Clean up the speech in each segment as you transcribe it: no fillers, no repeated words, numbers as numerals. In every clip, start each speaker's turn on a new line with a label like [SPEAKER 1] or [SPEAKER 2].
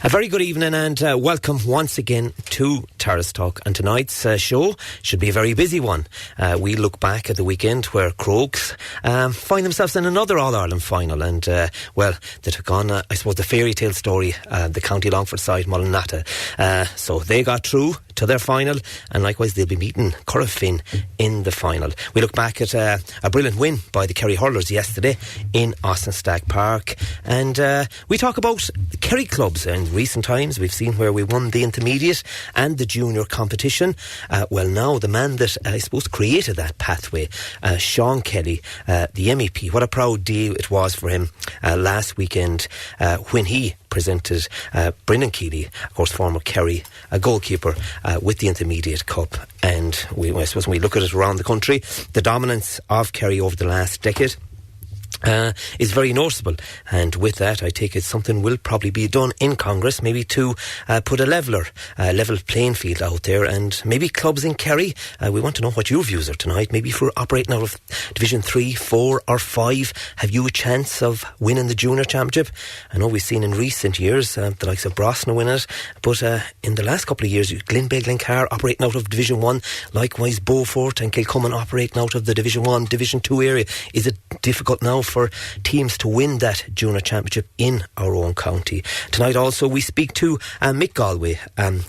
[SPEAKER 1] A very good evening and welcome once again to Terrace Talk. And tonight's show should be a very busy one. We look back at the weekend where Crokes find themselves in another All-Ireland final. And, they took on, I suppose, the fairy tale story, the County Longford side, Mullinatta. So they got through to their final, and likewise they'll be meeting Corofin in the final. We look back at a brilliant win by the Kerry hurlers yesterday in Austinstag Park, and we talk about Kerry clubs. In recent times we've seen where we won the intermediate and the junior competition. Now the man that I suppose created that pathway, Sean Kelly, the MEP, what a proud deal it was for him last weekend when he presented Brendan Keeley, of course former Kerry goalkeeper, with the Intermediate Cup. And I suppose when we look at it around the country, the dominance of Kerry over the last decade is very noticeable, and with that I take it something will probably be done in Congress, maybe to put a level playing field out there. And maybe clubs in Kerry, we want to know what your views are tonight. Maybe if we're operating out of Division 3, 4 or 5, have you a chance of winning the Junior Championship? I know we've seen in recent years the likes of Brosna win it, but in the last couple of years Glenbeigh, Glencar operating out of Division 1, likewise Beaufort and Kilcummin operating out of the Division 1, Division 2 area. Is it difficult now for teams to win that Junior Championship in our own county? Tonight also we speak to Mick Galwey,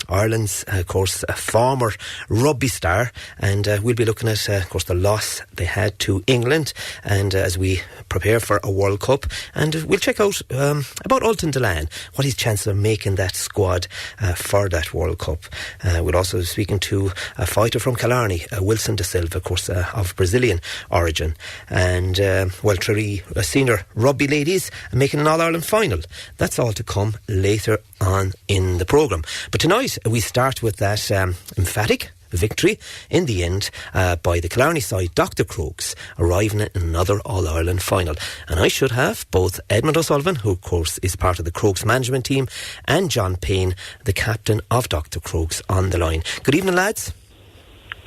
[SPEAKER 1] Ireland's of course former rugby star, and we'll be looking at of course the loss they had to England, and as we prepare for a World Cup, and we'll check out about Ultan Delan, what his chances of making that squad for that World Cup. We'll also be speaking to a fighter from Killarney, Wilson De Silva, of course of Brazilian origin, and Tralee Senior Rugby Ladies making an All-Ireland final. That's all to come later on in the programme. But tonight we start with that emphatic victory in the end by the Killarney side, Dr.Crokes, arriving at another All-Ireland final. And I should have both Edmund O'Sullivan, who of course is part of the Crokes management team, and John Payne, the captain of Dr.Crokes, on the line. Good evening, lads.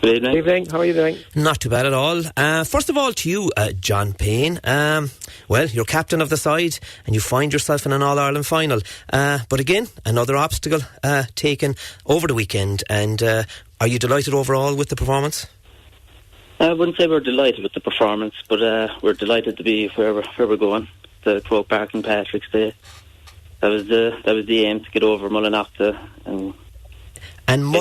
[SPEAKER 2] Good evening.
[SPEAKER 3] Good evening. How are you doing?
[SPEAKER 1] Not too bad at all. First of all to you, John Payne. You're captain of the side and you find yourself in an All-Ireland final. But again, another obstacle taken over the weekend. And are you delighted overall with the performance?
[SPEAKER 2] I wouldn't say we're delighted with the performance, but we're delighted to be where we're going. The Croke Park and Patrick's Day. That was the aim, to get over Mullinatta and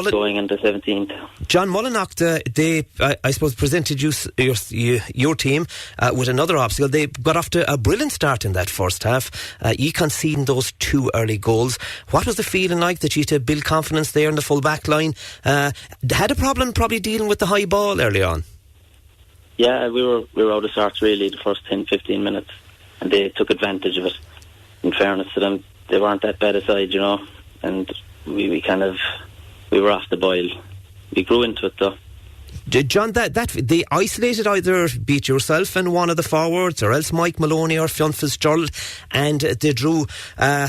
[SPEAKER 2] going on the 17th.
[SPEAKER 1] John, Mullinatta, they, I suppose, presented your team with another obstacle. They got off to a brilliant start in that first half. You conceding those 2 early goals. What was the feeling like that you had to build confidence there in the full back line? Had a problem probably dealing with the high ball early on?
[SPEAKER 2] Yeah, we were out of sorts really the first 10-15 minutes, and they took advantage of it. In fairness to them, they weren't that bad a side, and we were off the boil. We grew into it though.
[SPEAKER 1] John, that they isolated either beat yourself and one of the forwards, or else Mike Maloney or Fionn Fitzgerald, and they drew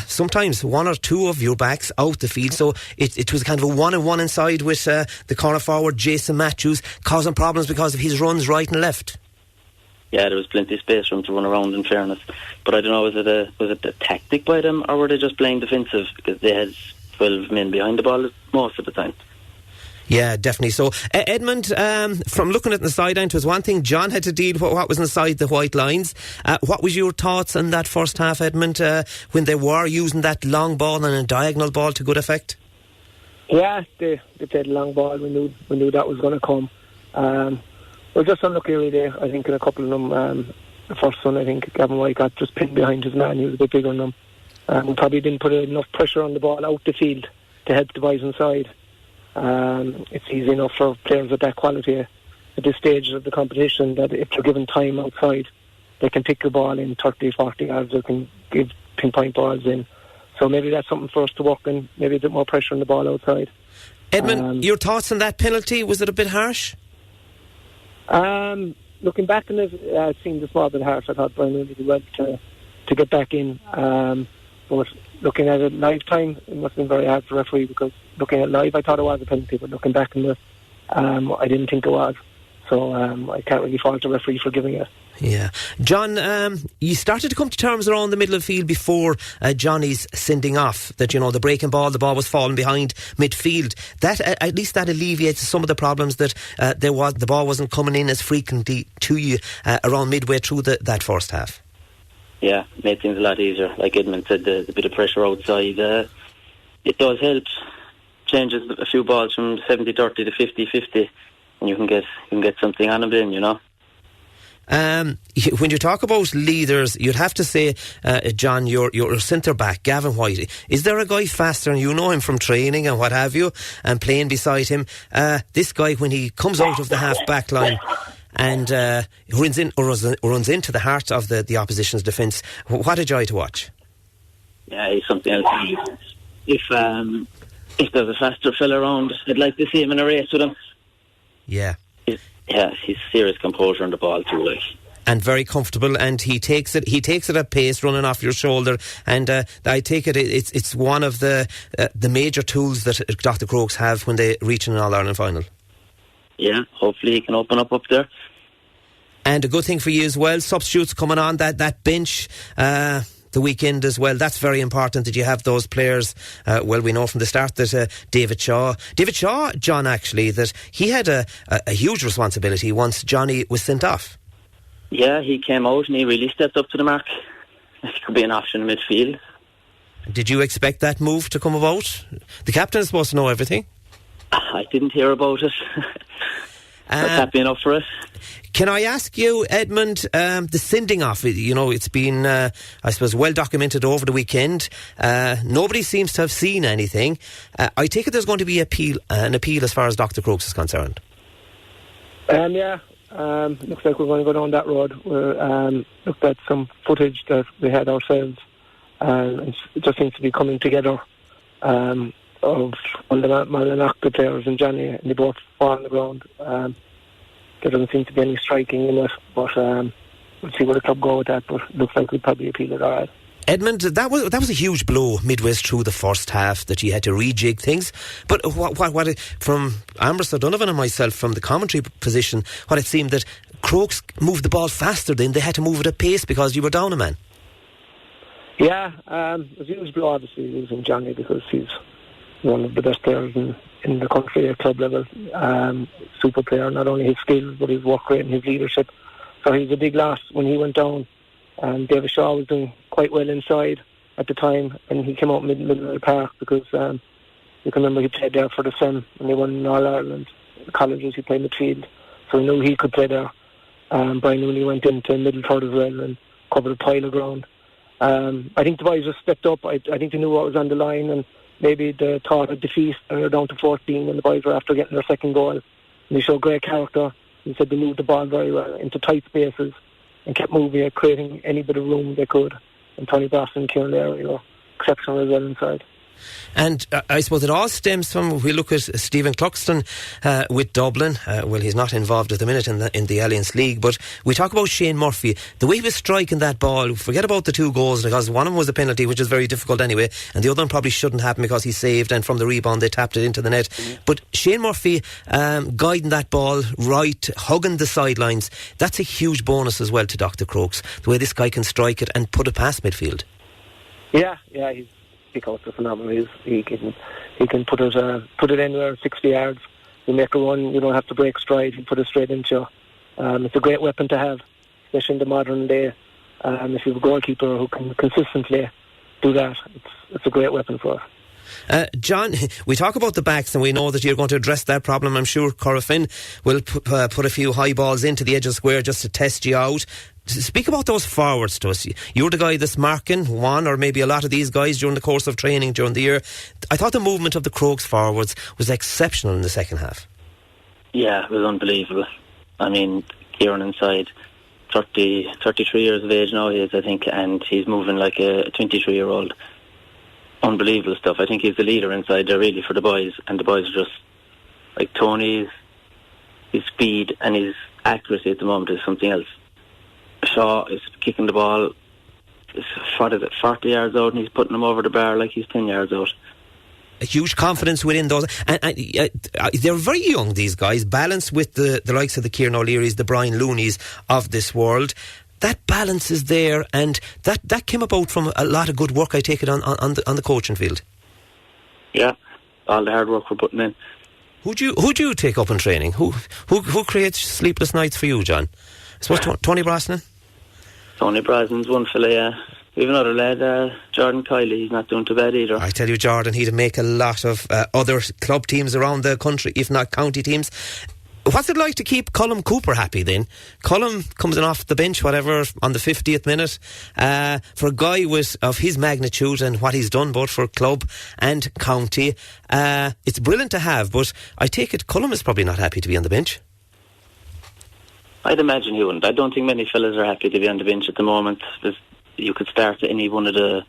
[SPEAKER 1] sometimes 1 or 2 of your backs out the field. So it was kind of a 1-on-1 inside with the corner forward Jason Matthews causing problems because of his runs right and left.
[SPEAKER 2] Yeah, there was plenty of space for him to run around, in fairness. But I don't know, was it a tactic by them, or were they just playing defensive because they had 12 men behind the ball most of the time?
[SPEAKER 1] Yeah, definitely. So, Edmund, from looking at the sideline, it was one thing. John had to deal with what was inside the white lines. What was your thoughts on that first half, Edmund, when they were using that long ball and a diagonal ball to good effect?
[SPEAKER 3] Yeah, they played a long ball. We knew that was going to come. We're just unlucky really. I think in a couple of them, the first one, I think Gavin White got just pinned behind his man. He was a bit bigger than them. We probably didn't put enough pressure on the ball out the field to help the boys inside. It's easy enough for players of that quality at this stage of the competition that if they're given time outside, they can pick the ball in 30-40 yards, they can give pinpoint balls in. So maybe that's something for us to work on, maybe a bit more pressure on the ball outside.
[SPEAKER 1] Edmund, your thoughts on that penalty? Was it a bit harsh?
[SPEAKER 3] Looking back on it, it seemed a small bit harsh. I thought Brian really did well to get back in. But looking at it live time, it must have been very hard for the referee, because looking at live, I thought it was a penalty, but looking back on it, I didn't think it was. So I can't really fault the referee for giving it.
[SPEAKER 1] Yeah. John, you started to come to terms around the middle of the field before Johnny's sending off, that, you know, the breaking ball, the ball was falling behind midfield. That at least that alleviates some of the problems that the ball wasn't coming in as frequently to you around midway through that first half.
[SPEAKER 2] Yeah, made things a lot easier. Like Edmund said, the bit of pressure outside, it does help. Changes a few balls from 70-30 to 50-50, and you can get something on them then, you know.
[SPEAKER 1] When you talk about leaders, you'd have to say, John, your centre back, Gavin White. Is there a guy faster, and you know him from training and what have you, and playing beside him? This guy, when he comes out of the half back line and runs into the heart of the opposition's defence, what a joy to watch.
[SPEAKER 2] Yeah, he's something else. If there's a faster fella around, I'd like to see him in a race with him.
[SPEAKER 1] Yeah.
[SPEAKER 2] Yeah, he's serious composure on the ball too, like.
[SPEAKER 1] And very comfortable, and he takes it at pace, running off your shoulder. And I take it's one of the major tools that Dr. Crokes have when they reach an All-Ireland final. Yeah,
[SPEAKER 2] hopefully he can open up there.
[SPEAKER 1] And a good thing for you as well, substitutes coming on that bench the weekend as well. That's very important that you have those players. Well, we know from the start that David Shaw, John, actually, that he had a huge responsibility once Johnny was sent off.
[SPEAKER 2] Yeah, he came out and he really stepped up to the mark. It could be an option in midfield.
[SPEAKER 1] Did you expect that move to come about? The captain is supposed to know everything.
[SPEAKER 2] I didn't hear about it. I was happy enough for it.
[SPEAKER 1] Can I ask you, Edmund, the sending off, you know, it's been, I suppose, well documented over the weekend. Nobody seems to have seen anything. I take it there's going to be an appeal as far as Dr. Crokes is concerned.
[SPEAKER 3] Yeah, looks like we're going to go down that road. We looked at some footage that we had ourselves, and it just seems to be coming together of Malinock, the players, and Johnny, and they both fall on the ground. There doesn't seem to be any striking in it, but we'll see where the club go with that. But it looks like we'll probably appeal it all right.
[SPEAKER 1] Edmund, that was a huge blow midway through the first half, that you had to rejig things. But what from Ambrose O'Donovan and myself, from the commentary position, what it seemed that Crokes moved the ball faster than they had to move it at pace because you were down a man.
[SPEAKER 3] Yeah, it was a huge blow, obviously, losing Johnny, because he's one of the best players in the country at club level. Super player, not only his skills but his work rate and his leadership. So he's a big loss when he went down. And David Shaw was doing quite well inside at the time, and he came out middle of the park because you can remember he played there for the Sem when they won All Ireland. The colleges, he played midfield, so he knew he could play there. Brian Mooney went into middle third as well and covered a pile of ground. I think the boys just stepped up. I think they knew what was on the line, and maybe the thought of defeat, and they were down to 14 when the boys were after getting their second goal. And they showed great character. He said they moved the ball very well into tight spaces and kept moving it, creating any bit of room they could. And Tony Boston and Kieran Larry were exceptional as well inside.
[SPEAKER 1] And I suppose it all stems from, we look at Stephen Cluxton with Dublin. Well, he's not involved at the minute in the Alliance League, but we talk about Shane Murphy. The way he was striking that ball, forget about the two goals, because one of them was a penalty, which is very difficult anyway, and the other one probably shouldn't happen because he saved, and from the rebound they tapped it into the net. But Shane Murphy guiding that ball right, hugging the sidelines, that's a huge bonus as well to Dr. Crokes, the way this guy can strike it and put it past midfield.
[SPEAKER 3] Yeah, he's because it's phenomenal. He can put it anywhere 60 yards. You make a run, you don't have to break stride. You put it straight into. It's a great weapon to have, especially in the modern day. If you have a goalkeeper who can consistently do that, it's a great weapon for us.
[SPEAKER 1] John, we talk about the backs, and we know that you're going to address that problem. I'm sure Corofin will put a few high balls into the edge of the square just to test you out. Speak about those forwards to us. You're the guy that's marking one or maybe a lot of these guys during the course of training during the year. I thought the movement of the Crokes forwards was exceptional in the second half.
[SPEAKER 2] Yeah, it was unbelievable. I mean, Kieran inside, 33 years of age now he is, I think, and he's moving like a 23-year-old. Unbelievable stuff. I think he's the leader inside there really for the boys, and the boys are just like Tony's. His speed and his accuracy at the moment is something else. Shaw is kicking the ball, what is it, 40 yards out, and he's putting him over the bar like he's 10 yards out.
[SPEAKER 1] a huge confidence within those. And they're very young, these guys, balanced with the likes of the Kieran O'Learys, the Brian Looneys of this world. That balance is there, and that came about from a lot of good work, I take it, on the coaching field.
[SPEAKER 2] Yeah, all the hard work we're putting in.
[SPEAKER 1] Who do you take up in training? Who creates sleepless nights for you, John? I suppose Tony Brosnan?
[SPEAKER 2] Tony Brosnan's one fella, yeah. We have another lad, Jordan Kiley. He's not doing too bad either.
[SPEAKER 1] I tell you, Jordan, he'd make a lot of other club teams around the country, if not county teams. What's it like to keep Colm Cooper happy then? Colm comes in off the bench, whatever, on the 50th minute. For a guy of his magnitude and what he's done both for club and county, it's brilliant to have, but I take it Colm is probably not happy to be on the bench.
[SPEAKER 2] I'd imagine he wouldn't. I don't think many fellas are happy to be on the bench at the moment. You could start any one of the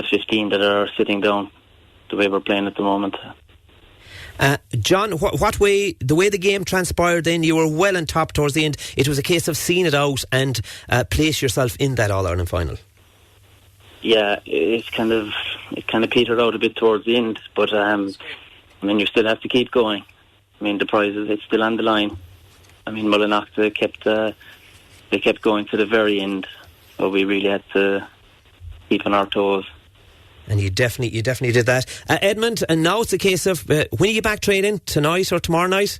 [SPEAKER 2] 15 that are sitting down the way we're playing at the moment.
[SPEAKER 1] John, what way, the way the game transpired then, you were well on top towards the end. It was a case of seeing it out and place yourself in that All-Ireland final.
[SPEAKER 2] Yeah, it kind of petered out a bit towards the end, but you still have to keep going. The prize it's still on the line. Mullinacht kept going to the very end, but we really had to keep on our toes.
[SPEAKER 1] And you definitely did that. Edmund, and now it's a case of, when are you back training? Tonight or tomorrow night?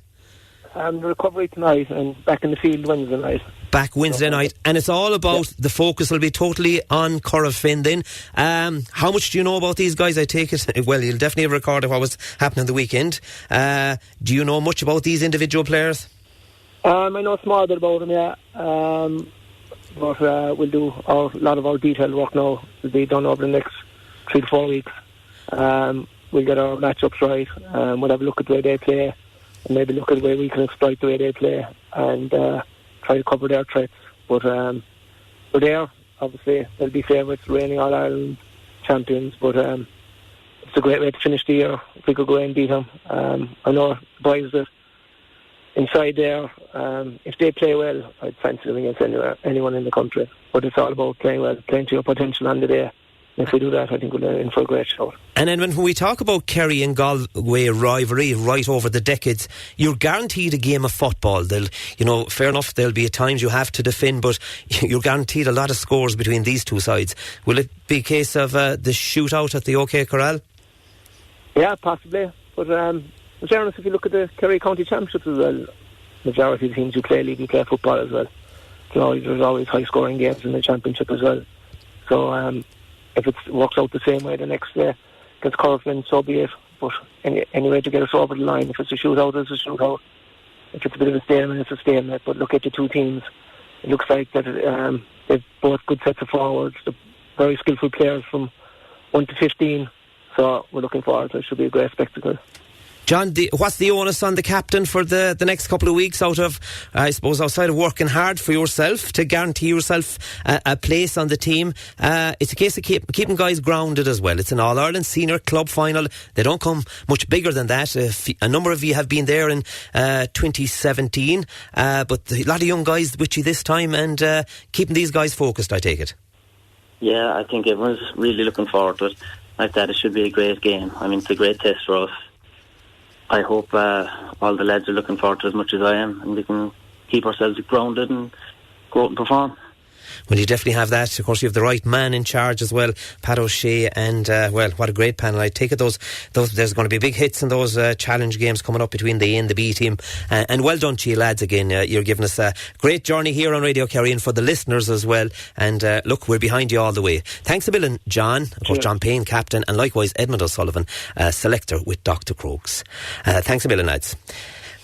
[SPEAKER 3] The recovery tonight and back in the field Wednesday night.
[SPEAKER 1] Back Wednesday night. And it's all about, the focus will be totally on Curragh Finn then. How much do you know about these guys? I take it, well, you'll definitely have recorded what was happening the weekend. Do you know much about these individual players?
[SPEAKER 3] I know a small bit about them, yeah. But we'll do a lot of our detailed work now. Will be done over the next 3 to 4 weeks. We'll get our matchups right. We'll have a look at the way they play, and maybe look at the way we can exploit the way they play, and try to cover their threats. But we're there. Obviously, they'll be favourites, reigning All-Ireland champions. But it's a great way to finish the year if we could go and beat them. I know boys that inside there, if they play well, I'd fancy them against anyone in the country. But it's all about playing well, playing to your potential on the day. If we do that, I think we're in for a great show. And then when we talk about Kerry and Galway rivalry right over the decades, you're guaranteed a game of football. Fair enough, there'll be times you have to defend, but you're guaranteed a lot of scores between these two sides. Will it be a case of the shootout at the OK Corral? Yeah, possibly. But in fairness, if you look at the Kerry County Championships as well, majority of the teams who play league play football as well. There's always high scoring games in the championship as well. So if it works out the same way the next day against Corofin, so be it. But any way to get us over the line. If it's a shootout, it's a shootout. If it's a bit of a stalemate, it's a stalemate. But look at the two teams. It looks like that they've both good sets of forwards. They're very skillful players from 1 to 15. So we're looking forward to it. It should be a great spectacle. John, what's the onus on the captain for the next couple of weeks outside of working hard for yourself to guarantee yourself a place on the team? It's a case of keeping guys grounded as well. It's an All-Ireland senior club final. They don't come much bigger than that. A number of you have been there in 2017, but a lot of young guys with you this time, and keeping these guys focused, I take it. Yeah, I think everyone's really looking forward to it. Like that, it should be a great game. It's a great test for us. I hope all the lads are looking forward to it as much as I am, and we can keep ourselves grounded and go out and perform. Well, you definitely have that. Of course, you have the right man in charge as well, Pat O'Shea, and what a great panel. I take it those there's going to be big hits in those challenge games coming up between the A and the B team. And well done to you lads again. You're giving us a great journey here on Radio Kerry, and for the listeners as well. And look, we're behind you all the way. Thanks a million, John. Of course, John Payne, captain, and likewise Edmund O'Sullivan, selector with Dr.Crokes. Thanks a million, lads.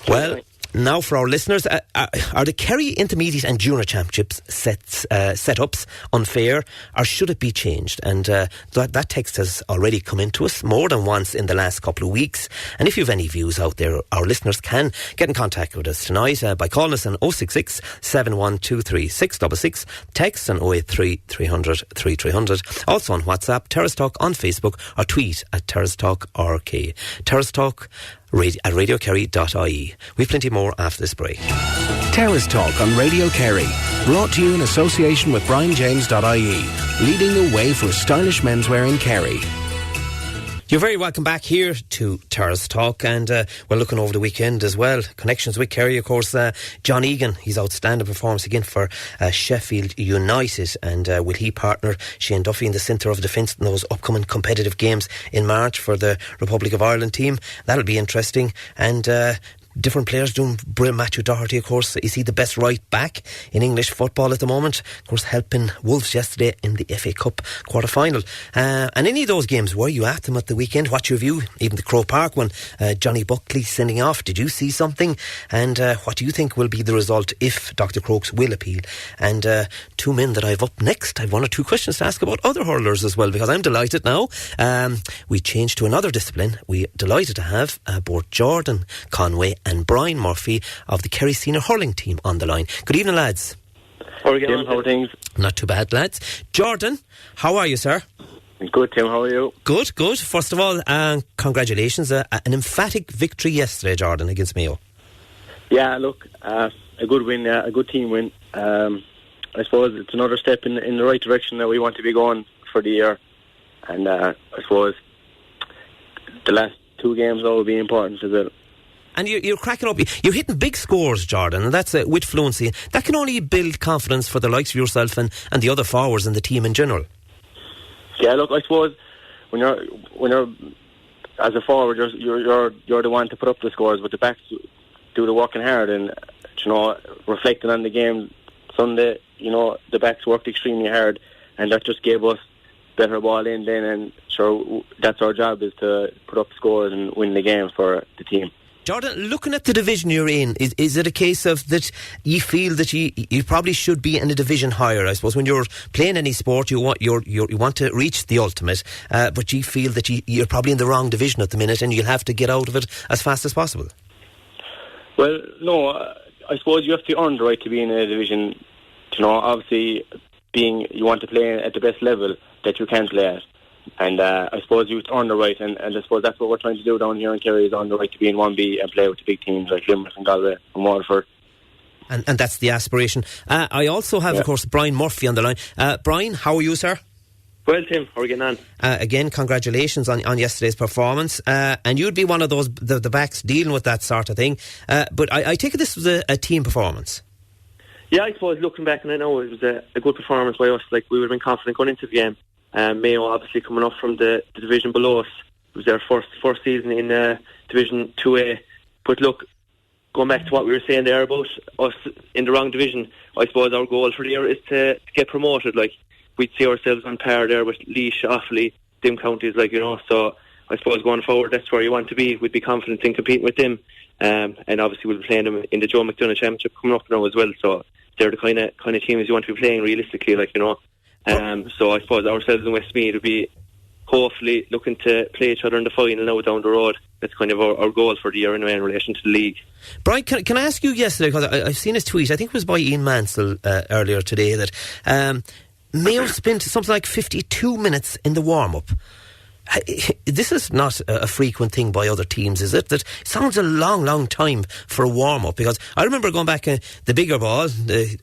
[SPEAKER 3] Well, now for our listeners, are the Kerry Intermediate and Junior Championships setups unfair, or should it be changed? And that text has already come into us more than once in the last couple of weeks. And if you have any views out there, our listeners can get in contact with us tonight by calling us on 066 7123 666, text on 083 300 3300. Also on WhatsApp, Terrace Talk on Facebook, or tweet at Terrace Talk RK. Terrace Talk at radiokerry.ie. We've plenty more after this break.
[SPEAKER 4] Terrace Talk on Radio Kerry, brought to you in association with BrianJames.ie, leading the way for stylish menswear in Kerry.
[SPEAKER 1] You're very welcome back here to Terrace Talk, and we're looking over the weekend as well. Connections with Kerry, of course. John Egan, his outstanding performance again for Sheffield United, and will he partner Shane Duffy in the centre of defence in those upcoming competitive games in March for the Republic of Ireland team? That'll be interesting. And different players doing brilliant. Matthew Doherty, of course, is he the best right back in English football at the moment? Of course, helping Wolves yesterday in the FA Cup quarter-final. And any of those games, were you at them at the weekend? What's your view? Even the Croke Park one, Johnny Buckley sending off. Did you see something? And what do you think will be the result if Dr. Crokes will appeal? And two men that I've up next, I've one or two questions to ask about other hurlers as well, because I'm delighted now. We changed to another discipline. We're delighted to have both Jordan Conway and Brian Murphy of the Kerry senior hurling team on the line. Good evening, lads.
[SPEAKER 5] How are you getting on? How are things?
[SPEAKER 1] Not too bad, lads. Jordan, how are you, sir?
[SPEAKER 5] Good, Tim. How are you?
[SPEAKER 1] Good, good. First of all, congratulations. An emphatic victory yesterday, Jordan, against Mayo.
[SPEAKER 5] Yeah, look, a good win, a good team win. I suppose it's another step in the right direction that we want to be going for the year. And I suppose the last two games will be important as well.
[SPEAKER 1] And you're cracking up. You're hitting big scores, Jordan, and that's with fluency. That can only build confidence for the likes of yourself and the other forwards and the team in general. Yeah,
[SPEAKER 5] look, I suppose when you're as a forward, you're the one to put up the scores, but the backs do the working hard. And reflecting on the game Sunday, the backs worked extremely hard, and that just gave us better ball in then. And sure, that's our job, is to put up scores and win the game for the team.
[SPEAKER 1] Jordan, looking at the division you're in, is it a case of that you feel that you probably should be in a division higher? I suppose when you're playing any sport, you want to reach the ultimate, but you feel that you're probably in the wrong division at the minute, and you'll have to get out of it as fast as possible.
[SPEAKER 5] Well, no, I suppose you have to earn the right to be in a division. Obviously, you want to play at the best level that you can play at. And I suppose you earn the right, and I suppose that's what we're trying to do down here in Kerry, is earn the right to be in 1B and play with the big teams like Limerick and Galway and Waterford.
[SPEAKER 1] And that's the aspiration. I also have, of course, Brian Murphy on the line. Brian, how are you, sir?
[SPEAKER 6] Well, Tim, how are you getting on?
[SPEAKER 1] Again, congratulations on yesterday's performance. And you'd be one of those, the backs dealing with that sort of thing. But I take it this was a team performance.
[SPEAKER 6] Yeah, I suppose looking back, and I know it was a good performance by us. Like, we would have been confident going into the game. Mayo obviously coming up from the division below us. It was their first season in Division 2A. But look, going back to what we were saying there about us in the wrong division, I suppose our goal for the year is to get promoted. Like, we'd see ourselves on par there with Laois, Offaly, them counties, so I suppose going forward, that's where you want to be. We'd be confident in competing with them, and obviously we'll be playing them in the Joe McDonagh Championship coming up now as well, so they're the kind of teams you want to be playing realistically, so I suppose ourselves in Westmeath will be hopefully looking to play each other in the final now down the road. That's kind of our goal for the year anyway in relation to the league.
[SPEAKER 1] Brian, can I ask you yesterday, because I've seen his tweet, I think it was by Ian Mansell earlier today, that Mayo spent something like 52 minutes in the warm-up. This is not a frequent thing by other teams, is it? That sounds a long time for a warm-up, because I remember going back the bigger ball a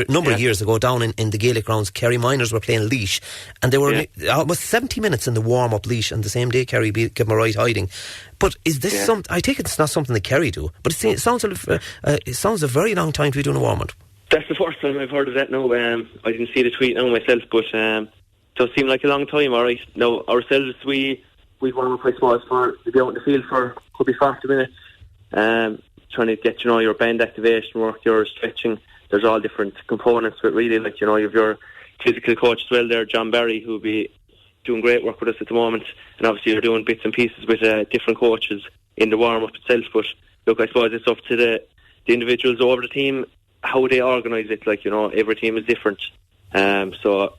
[SPEAKER 1] number of years ago down in the Gaelic grounds. Kerry minors were playing Laois, and they were almost 70 minutes in the warm-up Laois, and the same day Kerry gave them a right hiding. But is this something? I take it it's not something that Kerry do, but it sounds a very long time to be doing a warm-up.
[SPEAKER 6] That's the first time I've heard of that now. I didn't see the tweet now myself, but it does seem like a long time, alright. Now, ourselves, we warm up, I suppose, to be out in the field for could be 40 minutes, trying to get, your band activation work, your stretching. There's all different components to it, really. Like, you have your physical coach as well there, John Barry, who'll be doing great work with us at the moment. And obviously you're doing bits and pieces with different coaches in the warm-up itself. But, look, I suppose it's up to the individuals over the team, how they organise it. Like, every team is different. So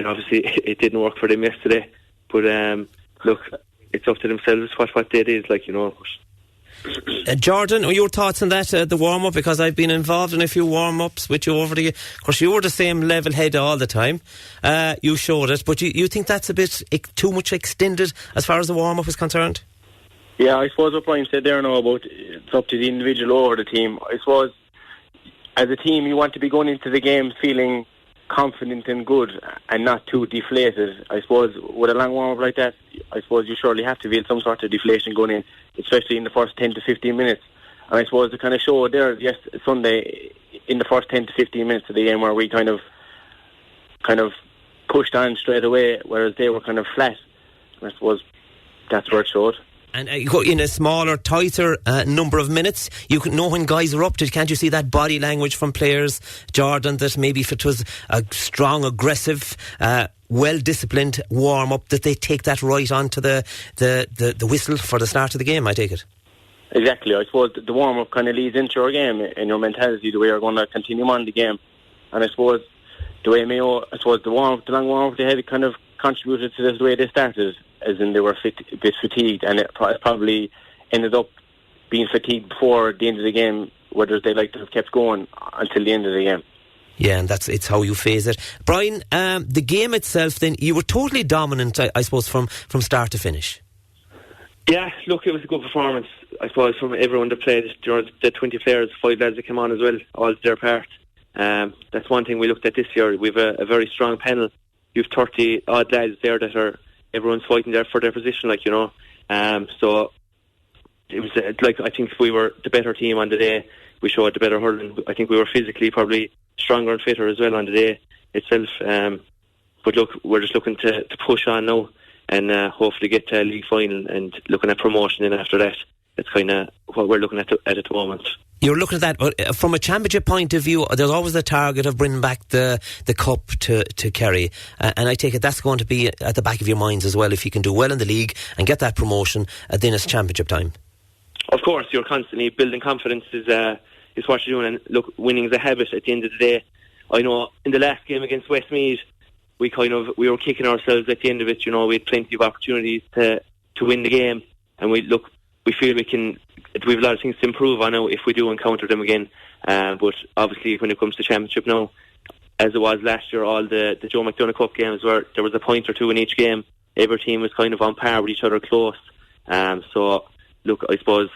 [SPEAKER 6] obviously it didn't work for them yesterday, but look, it's up to themselves what they did,
[SPEAKER 1] Jordan, your thoughts on that, the warm-up, because I've been involved in a few warm-ups with you over the... Of course, you were the same level head all the time. You showed it, but you think that's a bit too much extended as far as the warm-up is concerned?
[SPEAKER 5] Yeah, I suppose what Brian said there now about it's up to the individual over the team. I suppose as a team you want to be going into the game feeling confident and good and not too deflated. I suppose with a long warm-up like that, I suppose you surely have to feel some sort of deflation going in, especially in the first 10 to 15 minutes. And I suppose the kind of show there Sunday in the first 10 to 15 minutes of the game where we kind of pushed on straight away, whereas they were kind of flat. And I suppose that's where it showed. And
[SPEAKER 1] in a smaller, tighter number of minutes, you can know when guys are up to it. Can't you see that body language from players, Jordan, that maybe if it was a strong, aggressive, well-disciplined warm-up, that they take that right onto the whistle for the start of the game, I take it?
[SPEAKER 5] Exactly. I suppose the warm-up kind of leads into your game and your mentality, the way you're going to continue on the game. And I suppose the way Mayo, the long warm-up they had kind of contributed to the way they started, as in they were a bit fatigued, and it probably ended up being fatigued before the end of the game, whether they like to have kept going until the end of the game.
[SPEAKER 1] Yeah, and it's how you phase it. Brian, the game itself then, you were totally dominant, I suppose, from start to finish.
[SPEAKER 6] Yeah, look, it was a good performance, I suppose, from everyone that played. The 20 players, 5 lads that came on as well, all did their part. That's one thing we looked at this year. We've a very strong panel. You've 30 odd lads there that are, everyone's fighting there for their position, so it was I think we were the better team on the day. We showed the better hurling. I think we were physically probably stronger and fitter as well on the day itself. But look, we're just looking to push on now and hopefully get to a league final and looking at promotion in after that. That's kind of what we're looking at the moment.
[SPEAKER 1] You're looking at that from a championship point of view. There's always the target of bringing back the cup to Kerry, and I take it that's going to be at the back of your minds as well. If you can do well in the league and get that promotion, then it's championship time.
[SPEAKER 6] Of course, you're constantly building confidence is what you're doing. And look, winning is a habit at the end of the day. I know in the last game against Westmeath, we were kicking ourselves at the end of it. We had plenty of opportunities to win the game, and we feel we have a lot of things to improve on now if we do encounter them again. But obviously when it comes to championship now, as it was last year, all the Joe McDonagh Cup games where there was a point or two in each game, every team was kind of on par with each other, close. So look, I suppose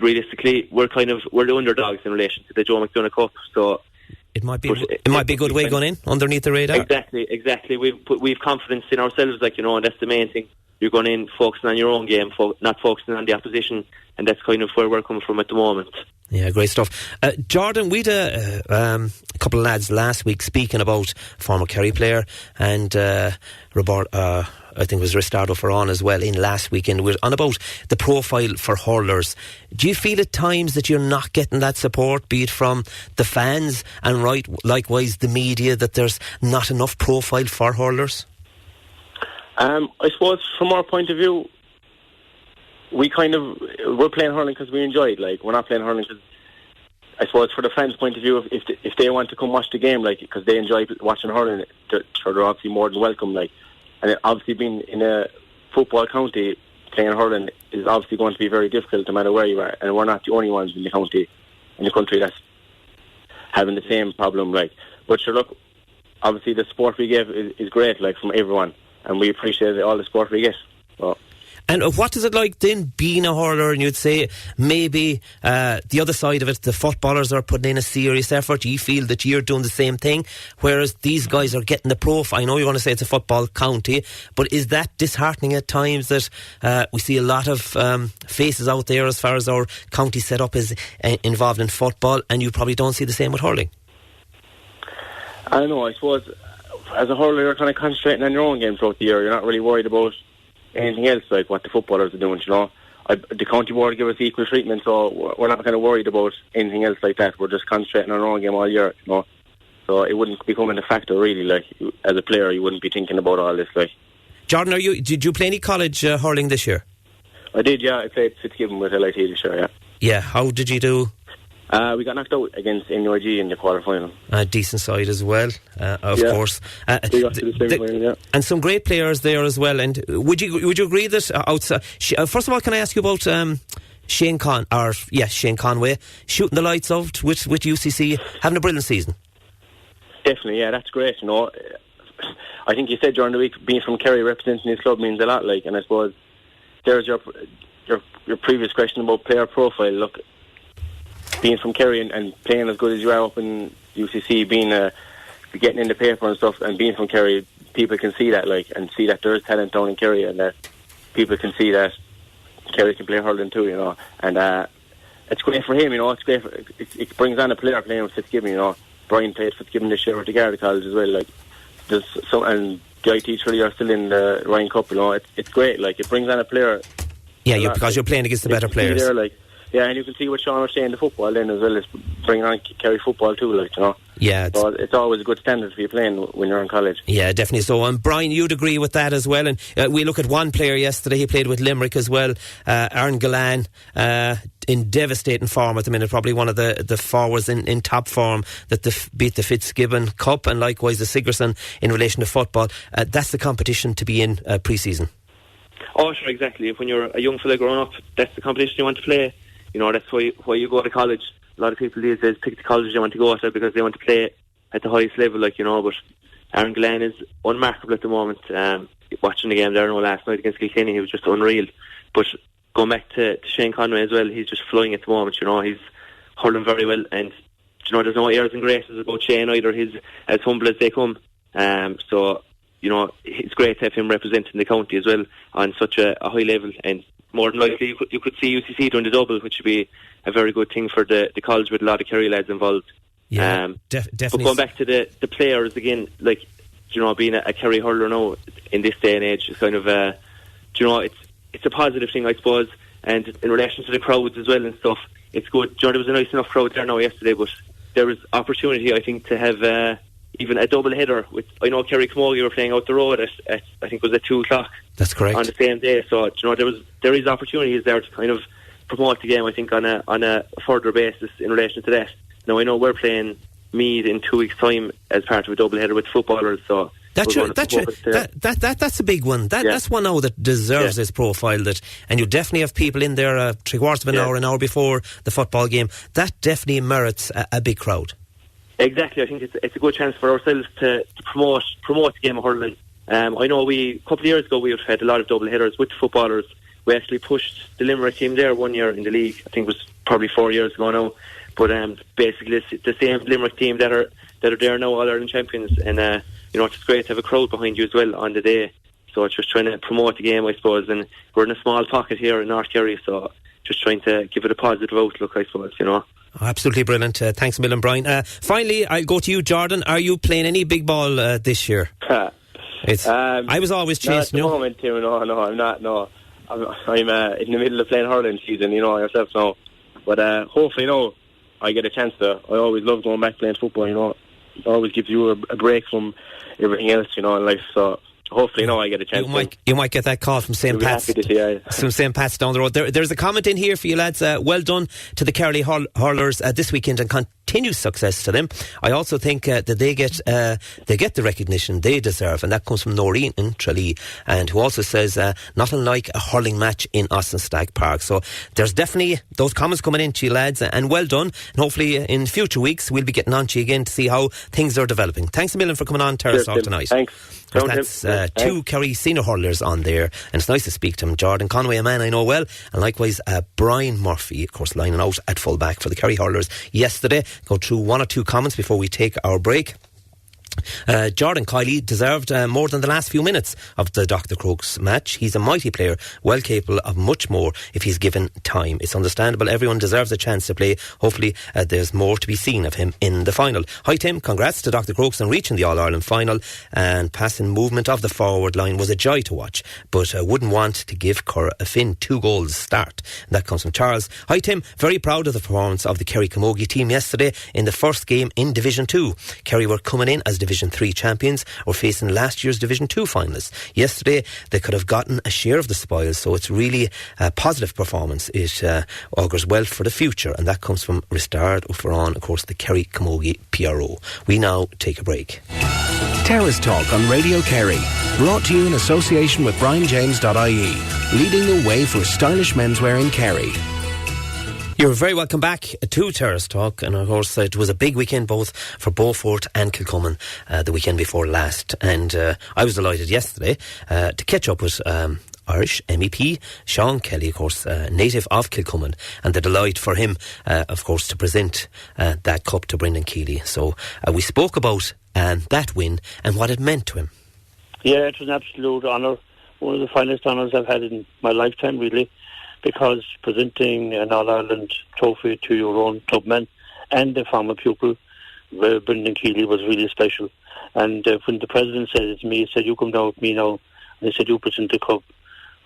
[SPEAKER 6] realistically we're the underdogs in relation to the Joe McDonagh Cup. So
[SPEAKER 1] it might be a good way going in underneath the radar.
[SPEAKER 6] Exactly. We've confidence in ourselves, and that's the main thing. You're going in focusing on your own game, not focusing on the opposition, and that's kind of where we're coming from at the moment.
[SPEAKER 1] Yeah, great stuff. Jordan, we had a couple of lads last week speaking about former Kerry player and Robert, I think it was Ristardo for on as well in last weekend. We're on about the profile for hurlers. Do you feel at times that you're not getting that support, be it from the fans and likewise the media, that there's not enough profile for hurlers?
[SPEAKER 5] I suppose from our point of view, we're playing hurling because we enjoy it. We're not playing hurling because, I suppose, for the fans' point of view, if they want to come watch the game, because they enjoy watching hurling, they're obviously more than welcome. And it obviously being in a football county, playing hurling is obviously going to be very difficult no matter where you are. And we're not the only ones in the country that's having the same problem. But sure, look, obviously the support we give is great, from everyone. And we appreciate all the support we get. So.
[SPEAKER 1] And what is it like then being a hurler? And you'd say maybe the other side of it, the footballers are putting in a serious effort. You feel that you're doing the same thing, whereas these guys are getting the profile. I know you want to say it's a football county, but is that disheartening at times that we see a lot of faces out there as far as our county setup is involved in football, and you probably don't see the same with hurling?
[SPEAKER 5] I don't know. I suppose as a hurler, you're kind of concentrating on your own game throughout the year. You're not really worried about anything else, what the footballers are doing, The county board give us equal treatment, so we're not kind of worried about anything else like that. We're just concentrating on our own game all year, So it wouldn't become a factor, really, as a player, you wouldn't be thinking about all this,
[SPEAKER 1] Jordan, did you play any college hurling this year?
[SPEAKER 5] I did, yeah. I played Fitzgibbon with LIT this year, yeah.
[SPEAKER 1] Yeah, how did you do?
[SPEAKER 5] We got knocked out against NUIG in the quarter-final.
[SPEAKER 1] Decent side as well, of course.
[SPEAKER 5] We got to the semi-final, yeah.
[SPEAKER 1] And some great players there as well. And would you agree that outside? First of all, can I ask you about Shane Conway shooting the lights out with UCC, having a brilliant season?
[SPEAKER 5] Definitely, yeah, that's great. I think you said during the week, being from Kerry representing his club means a lot. And I suppose there's your previous question about player profile. Look, being from Kerry and playing as good as you are up in UCC, being a getting in the paper and stuff, and being from Kerry, people can see that, like, and see that there is talent down in Kerry, and that people can see that Kerry can play hurling too, you know. And it's great for him, you know. It's great. It brings on a player playing with Fitzgibbon, you know. Brian played Fitzgibbon this year at the Garda College as well. Like, there's some, and the IT Tralee are still in the Ryan Cup, you know. It's great. Like, it brings on a player.
[SPEAKER 1] Yeah, because you're playing against the better players.
[SPEAKER 5] There, like, yeah, and you can see what Sean was saying, the football then as well, is bringing on Kerry football too, like, you know.
[SPEAKER 1] Yeah,
[SPEAKER 5] so it's always a good standard to be playing when you're in college.
[SPEAKER 1] Yeah, definitely so. And Brian, you'd agree with that as well. And we look at one player yesterday, he played with Limerick as well, Aaron Gallan, in devastating form at the minute, probably one of the forwards in top form that beat the Fitzgibbon Cup, and likewise the Sigerson in relation to football. That's the competition to be in pre-season.
[SPEAKER 6] Oh, sure, exactly. When you're a young fella growing up, that's the competition you want to play. You know, that's why you go to college. A lot of people these days pick the college they want to go to because they want to play at the highest level, like, you know. But Aaron Glenn is unmarkable at the moment. Watching the game there last night against Kilkenny, he was just unreal. But going back to Shane Conway as well, he's just flying at the moment, you know. He's hurling very well, and, you know, there's no airs and graces about Shane either. He's as humble as they come. So, you know, it's great to have him representing the county as well on such a high level. And more than likely, you could see UCC doing the double, which would be a very good thing for the college with a lot of Kerry lads involved.
[SPEAKER 1] Yeah, definitely.
[SPEAKER 6] But going back to the players again, like, you know, being a Kerry hurler now in this day and age is kind of you know, it's a positive thing, I suppose. And in relation to the crowds as well and stuff, it's good. You know, there was a nice enough crowd there now yesterday, but there was opportunity, I think, to have even a double header with, I know Kerry Camogie were playing out the road at I think it was at 2:00.
[SPEAKER 1] That's correct.
[SPEAKER 6] On the same day, so, you know, there is opportunities there to kind of promote the game, I think, on a further basis in relation to that. Now, I know we're playing Meath in 2 weeks' time as part of a double header with footballers, so that's
[SPEAKER 1] a big one. That's one now that deserves its profile. And you definitely have people in there 3/4 of an hour before the football game. That definitely merits a big crowd.
[SPEAKER 6] Exactly, I think it's a good chance for ourselves to promote the game of hurling. I know a couple of years ago we had a lot of double headers with the footballers. We actually pushed the Limerick team there 1 year in the league. I think it was probably 4 years ago now. But basically it's the same Limerick team that are there now, All Ireland champions. And you know, it's great to have a crowd behind you as well on the day. So it's just trying to promote the game, I suppose. And we're in a small pocket here in North Kerry, so just trying to give it a positive outlook, I suppose, you know.
[SPEAKER 1] Oh, absolutely brilliant. Thanks a million, Brian. Finally, I'll go to you, Jordan. Are you playing any big ball this year? I was always chasing you.
[SPEAKER 5] At the moment, Tim, no, I'm not. No, I'm in the middle of playing hurling season, you know yourself now. But hopefully, you know, I get a chance to. I always love going back playing football. You know, it always gives you a break from everything else, you know, in life. So hopefully, you know, I get a chance.
[SPEAKER 1] You might get that call from St. Pat's. From St. Pat's down the road. There's a comment in here for you lads. Well done to the Kerry hurlers this weekend, and continued success to them. I also think that they get the recognition they deserve, and that comes from Noreen in Tralee, and who also says not unlike a hurling match in Ossenstag Park. So there's definitely those comments coming in to you lads, and well done. And hopefully in future weeks we'll be getting on to you again to see how things are developing. Thanks a million for coming on Terrace Talk tonight.
[SPEAKER 5] Thanks.
[SPEAKER 1] That's two Kerry senior hurlers on there, and it's nice to speak to him. Jordan Conway, a man I know well, and likewise Brian Murphy, of course, lining out at full back for the Kerry hurlers yesterday. Go through one or two comments before we take our break. Jordan Kiley deserved more than the last few minutes of the Dr.Crokes match. He's a mighty player, well capable of much more if he's given time. It's understandable everyone deserves a chance to play. Hopefully there's more to be seen of him in the final. Hi Tim, congrats to Dr.Crokes on reaching the All-Ireland final, and passing movement of the forward line was a joy to watch, but wouldn't want to give Finn 2 goals start. That comes from Charles. Hi Tim, very proud of the performance of the Kerry Camogie team yesterday in the first game in Division 2. Kerry were coming in as Division 3 champions, or facing last year's Division 2 finalists. Yesterday they could have gotten a share of the spoils, so it's really a positive performance. It augurs well for the future, and that comes from Ristard Ufaran, of course the Kerry Camogie PRO. We now take a break.
[SPEAKER 4] Terrace Talk on Radio Kerry, brought to you in association with BrianJames.ie, leading the way for stylish menswear in Kerry.
[SPEAKER 1] You're very welcome back to Terrace Talk, and of course it was a big weekend both for Beaufort and Kilcommon the weekend before last, and I was delighted yesterday to catch up with Irish MEP, Sean Kelly, of course, native of Kilcummin, and the delight for him, of course, to present that cup to Brendan Keeley. So we spoke about that win and what it meant to him.
[SPEAKER 7] Yeah, it was an absolute honour. One of the finest honours I've had in my lifetime, really, because presenting an All-Ireland trophy to your own clubman and a former pupil, Brendan Keeley, was really special. And when the President said it to me, he said, "You come down with me now." And he said, "You present the cup."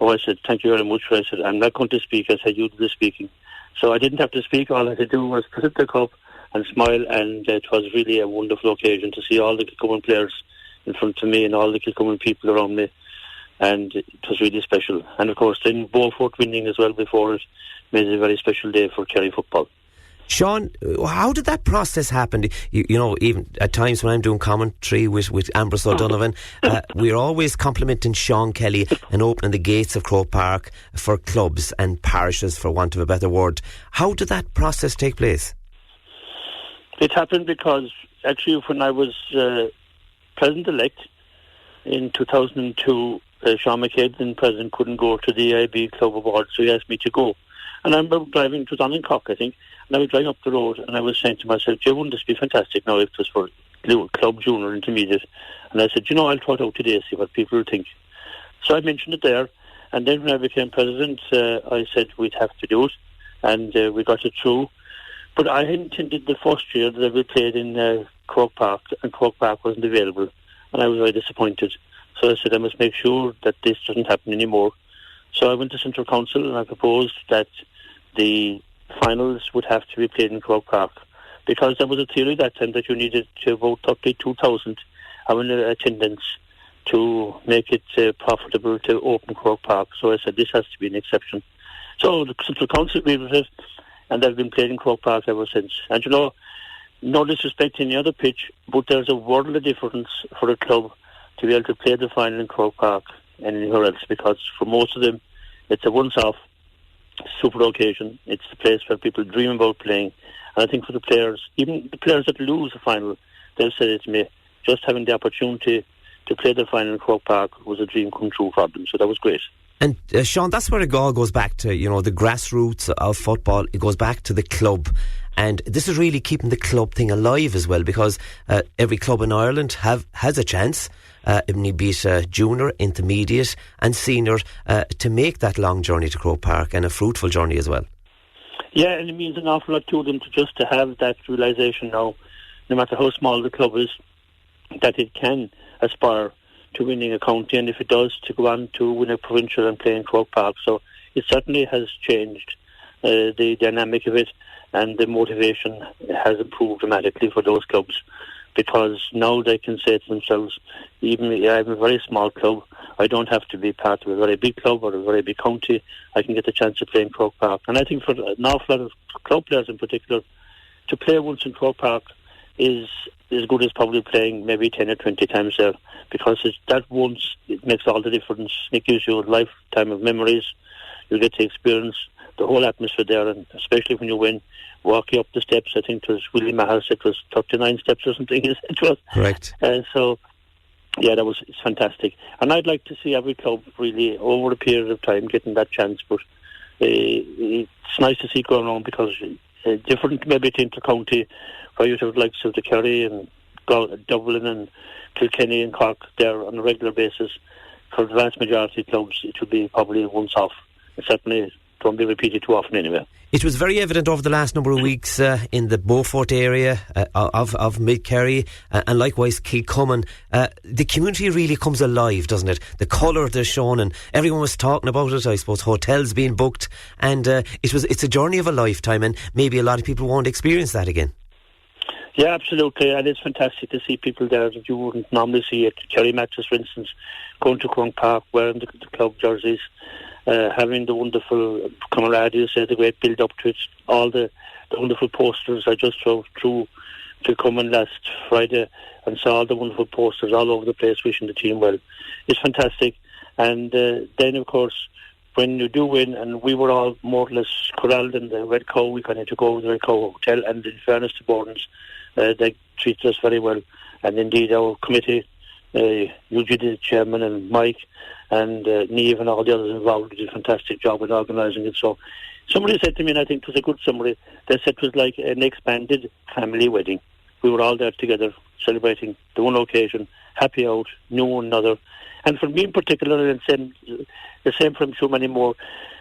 [SPEAKER 7] Oh, I said, "Thank you very much." I said, "I'm not going to speak." I said, "You do the speaking." So I didn't have to speak. All I had to do was present the cup and smile, and it was really a wonderful occasion to see all the Kilcummin players in front of me and all the Kilcummin people around me. And it was really special. And of course, then Beaufort winning as well before it made it a very special day for Kerry football.
[SPEAKER 1] Sean, how did that process happen? You know, even at times when I'm doing commentary with Ambrose O'Donovan, we're always complimenting Sean Kelly and opening the gates of Croke Park for clubs and parishes, for want of a better word. How did that process take place?
[SPEAKER 7] It happened because actually when I was President-elect in 2002, Sean McCabe, then President, couldn't go to the AIB Club Award, so he asked me to go. And I remember driving, it was on in Cork, I think, and I was driving up the road and I was saying to myself, "Jay, wouldn't this be fantastic now if it was for club, junior, intermediate?" And I said, "I'll try it out today, see what people think." So I mentioned it there, and then when I became President, I said we'd have to do it, and we got it through. But I had intended the first year that we played in Croke Park, and Croke Park wasn't available, and I was very disappointed. So I said I must make sure that this doesn't happen anymore. So I went to Central Council and I proposed that the finals would have to be played in Croke Park, because there was a theory that time that you needed to vote 32,000 having attendance to make it profitable to open Croke Park. So I said this has to be an exception. So the Central Council agreed with it, and they've been played in Croke Park ever since. And no disrespect to any other pitch, but there's a world of difference for a club to be able to play the final in Croke Park and anywhere else, because for most of them it's a once-off super occasion. It's the place where people dream about playing. And I think for the players, even the players that lose the final, they'll say it to me, just having the opportunity to play the final in Croke Park was a dream come true for them. So that was great.
[SPEAKER 1] And Sean, that's where it all goes back to, the grassroots of football. It goes back to the club. And this is really keeping the club thing alive as well, because every club in Ireland has a chance, be it junior, intermediate and senior, to make that long journey to Croke Park, and a fruitful journey as well. Yeah,
[SPEAKER 7] and it means an awful lot to them to have that realisation now, no matter how small the club is, that it can aspire to winning a county, and if it does, to go on to win a provincial and play in Croke Park. So it certainly has changed the dynamic of it, and the motivation has improved dramatically for those clubs, because now they can say to themselves, even if I have a very small club, I don't have to be part of a very big club or a very big county. I can get the chance to play in Croke Park. And I think for an awful lot of club players in particular, to play once in Croke Park is as good as probably playing maybe 10 or 20 times there, because that once, it makes all the difference. It gives you a lifetime of memories. You get to experience the whole atmosphere there, and especially when you win, walking up the steps. I think it was Willie Mahal said it was 39 steps or something. It was
[SPEAKER 1] correct.
[SPEAKER 7] So yeah, it's fantastic, and I'd like to see every club really over a period of time getting that chance. But it's nice to see it going on, because different maybe to inter-county, where you have the likes of the Kerry and Dublin and Kilkenny and Cork there on a regular basis. For the vast majority of clubs, it would be probably once off. It certainly don't be repeated too often anyway.
[SPEAKER 1] It was very evident over the last number of weeks in the Beaufort area of Mid-Kerry and likewise Kilcummin. The community really comes alive, doesn't it? The colour they're shown, and everyone was talking about it. I suppose hotels being booked, and it's a journey of a lifetime, and maybe a lot of people won't experience that again.
[SPEAKER 7] Yeah, absolutely, and it's fantastic to see people there that you wouldn't normally see at Kerry matches, for instance, going to Croke Park, wearing the club jerseys, having the wonderful camaraderie, the great build-up to it, all the wonderful posters. I just drove through Kilcummin last Friday and saw all the wonderful posters all over the place wishing the team well. It's fantastic. And then, of course, when you do win, and we were all more or less corralled in the Red Cow, we kind of took over the Red Cow Hotel, and in fairness to Bordens, they treated us very well. And indeed, our committee Eugene, the chairman, and Mike, and Niamh and all the others involved did a fantastic job with organising it. So somebody said to me, and I think it was a good summary, they said it was like an expanded family wedding. We were all there together celebrating the one occasion, happy out, knew one another. And for me in particular, and the same for I'm sure many more,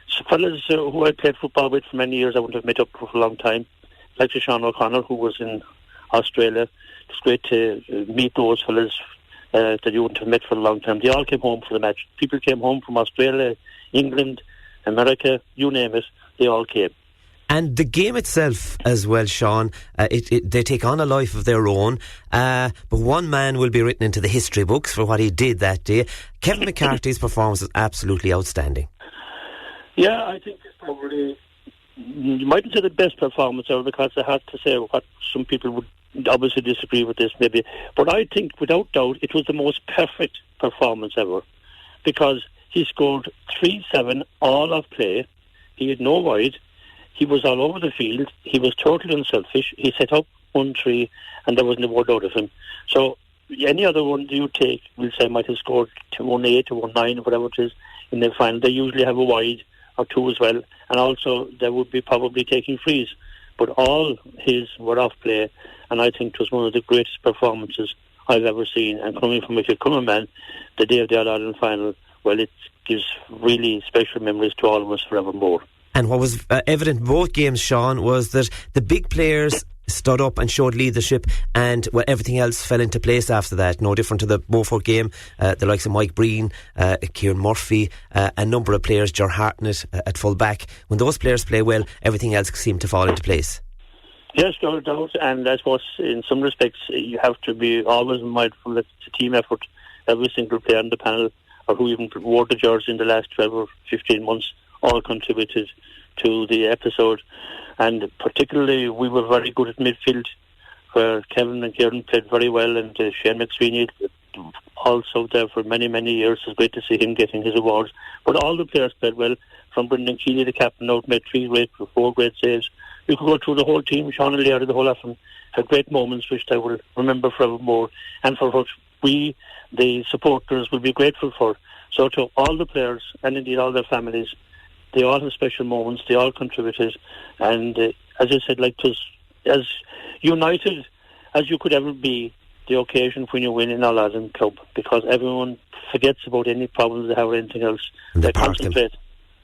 [SPEAKER 7] so fellas who I played football with for many years, I wouldn't have met up for a long time, like Sean O'Connor, who was in Australia. It's great to meet those fellas that you wouldn't have met for a long time. They all came home for the match. People came home from Australia, England, America, you name it, they all came.
[SPEAKER 1] And the game itself as well, Sean, they take on a life of their own, but one man will be written into the history books for what he did that day. Kevin McCarthy's performance was absolutely outstanding.
[SPEAKER 7] Yeah, I think it's probably, you mightn't say the best performance ever, because I have to say what some people would obviously disagree with this maybe, but I think without doubt it was the most perfect performance ever, because he scored 3-7 all of play, he had no wide, he was all over the field, he was totally unselfish, he set up 1-3 and there wasn't a word out of him. So any other one you take, we'll say, might have scored 1-8 or 1-9 or whatever it is in the final. They usually have a wide or two as well, and also they would be probably taking frees. But all his were off play, and I think it was one of the greatest performances I've ever seen. And coming from a Kilcummin man, the day of the All-Ireland final, well, it gives really special memories to all of us forevermore.
[SPEAKER 1] And what was evident in both games, Sean, was that the big players stood up and showed leadership, and everything else fell into place after that. No different to the Beaufort game. The likes of Mike Breen, Kieran Murphy, a number of players, Ger Hartnett at full back. When those players play well, everything else seemed to fall into place.
[SPEAKER 7] Yes, no doubt. And I suppose in some respects you have to be always mindful that it's a team effort. Every single player on the panel, or who even wore the jersey in the last 12 or 15 months, all contributed to the episode. And particularly we were very good at midfield, where Kevin and Kieran played very well, and Shane McSweeney also there for many, many years. It's great to see him getting his awards. But all the players played well, from Brendan Keeley, the captain, out, made 4 great saves. You could go through the whole team. Sean and Lear, the whole of them, had great moments which I will remember forevermore, and for what we, the supporters, will be grateful for. So to all the players, and indeed all their families, they all have special moments, they all contributed, and as I said, like, it was as united as you could ever be the occasion when you win in All Ireland club, because everyone forgets about any problems they have or anything else. They concentrate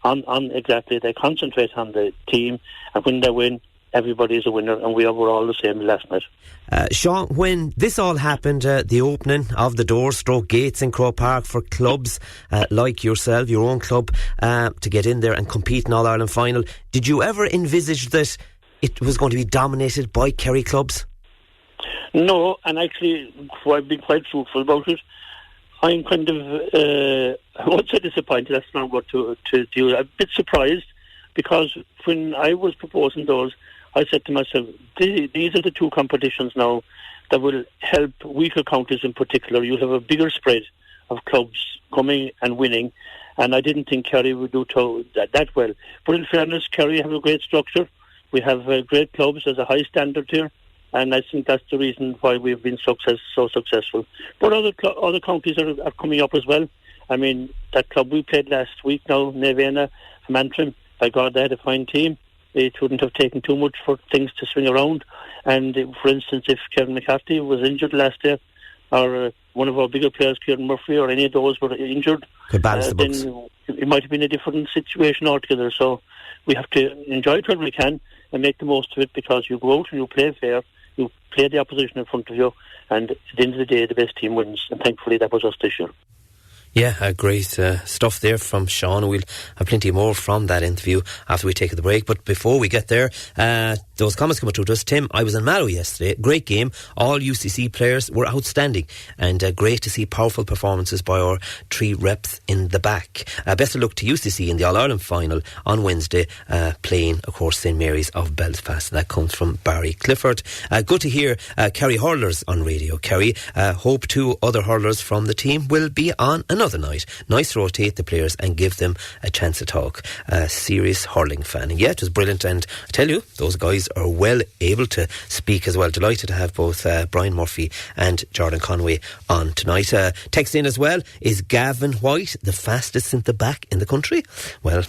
[SPEAKER 7] on exactly, they concentrate on the team, and when they win, everybody is a winner, and we were all the same last night.
[SPEAKER 1] Sean, when this all happened, the opening of the doors, stroke gates in Croke Park for clubs like yourself, your own club, to get in there and compete in All-Ireland final, did you ever envisage that it was going to be dominated by Kerry clubs?
[SPEAKER 7] No, and actually I've been quite truthful about it. I'm kind of, I won't say disappointed, that's not what to do. I'm a bit surprised, because when I was proposing those, I said to myself, these are the two competitions now that will help weaker counties in particular. You'll have a bigger spread of clubs coming and winning, and I didn't think Kerry would do that well. But in fairness, Kerry have a great structure. We have great clubs. There's a high standard here, and I think that's the reason why we've been so successful. But other counties are coming up as well. I mean, that club we played last week now, Nevena from Antrim, by God, they had a fine team. It wouldn't have taken too much for things to swing around. And for instance, if Kevin McCarthy was injured last year, or one of our bigger players, Kieran Murphy, or any of those were injured, then it might have been a different situation altogether. So we have to enjoy it when we can and make the most of it, because you go out and you play fair, you play the opposition in front of you, and at the end of the day, the best team wins. And thankfully, that was us this year.
[SPEAKER 1] Yeah, great stuff there from Sean. We'll have plenty more from that interview after we take the break. But before we get there, those comments coming through to us. Tim, I was in Mayo yesterday. Great game. All UCC players were outstanding, and great to see powerful performances by our 3 reps in the back. Best of luck to UCC in the All-Ireland final on Wednesday, playing, of course, St Mary's of Belfast. That comes from Barry Clifford. Good to hear Kerry hurlers on radio. Kerry, hope 2 other hurlers from the team will be on another another night. Nice to rotate the players and give them a chance to talk. A serious hurling fan. And yeah, it was brilliant, and I tell you, those guys are well able to speak as well. Delighted to have both Brian Murphy and Jordan Conway on tonight. Text in as well is Gavin White, the fastest centre back in the country. Well,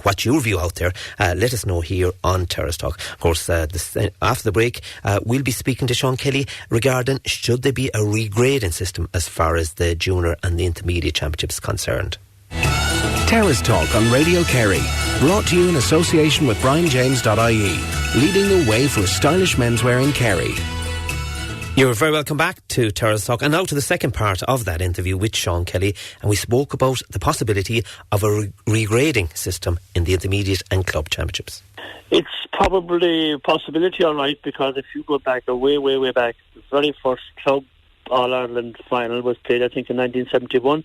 [SPEAKER 1] what's your view out there? Let us know here on Terrace Talk. Of course, after the break, we'll be speaking to Sean Kelly regarding should there be a regrading system as far as the junior and the intermediate championships concerned.
[SPEAKER 4] Terrace Talk on Radio Kerry. Brought to you in association with BrianJames.ie. Leading the way for stylish menswear in Kerry.
[SPEAKER 1] You're very welcome back to Terrace Talk, and now to the second part of that interview with Sean Kelly, and we spoke about the possibility of a regrading system in the intermediate and club championships.
[SPEAKER 7] It's probably a possibility, all right, because if you go back way back, the very first club All-Ireland final was played, I think, in 1971.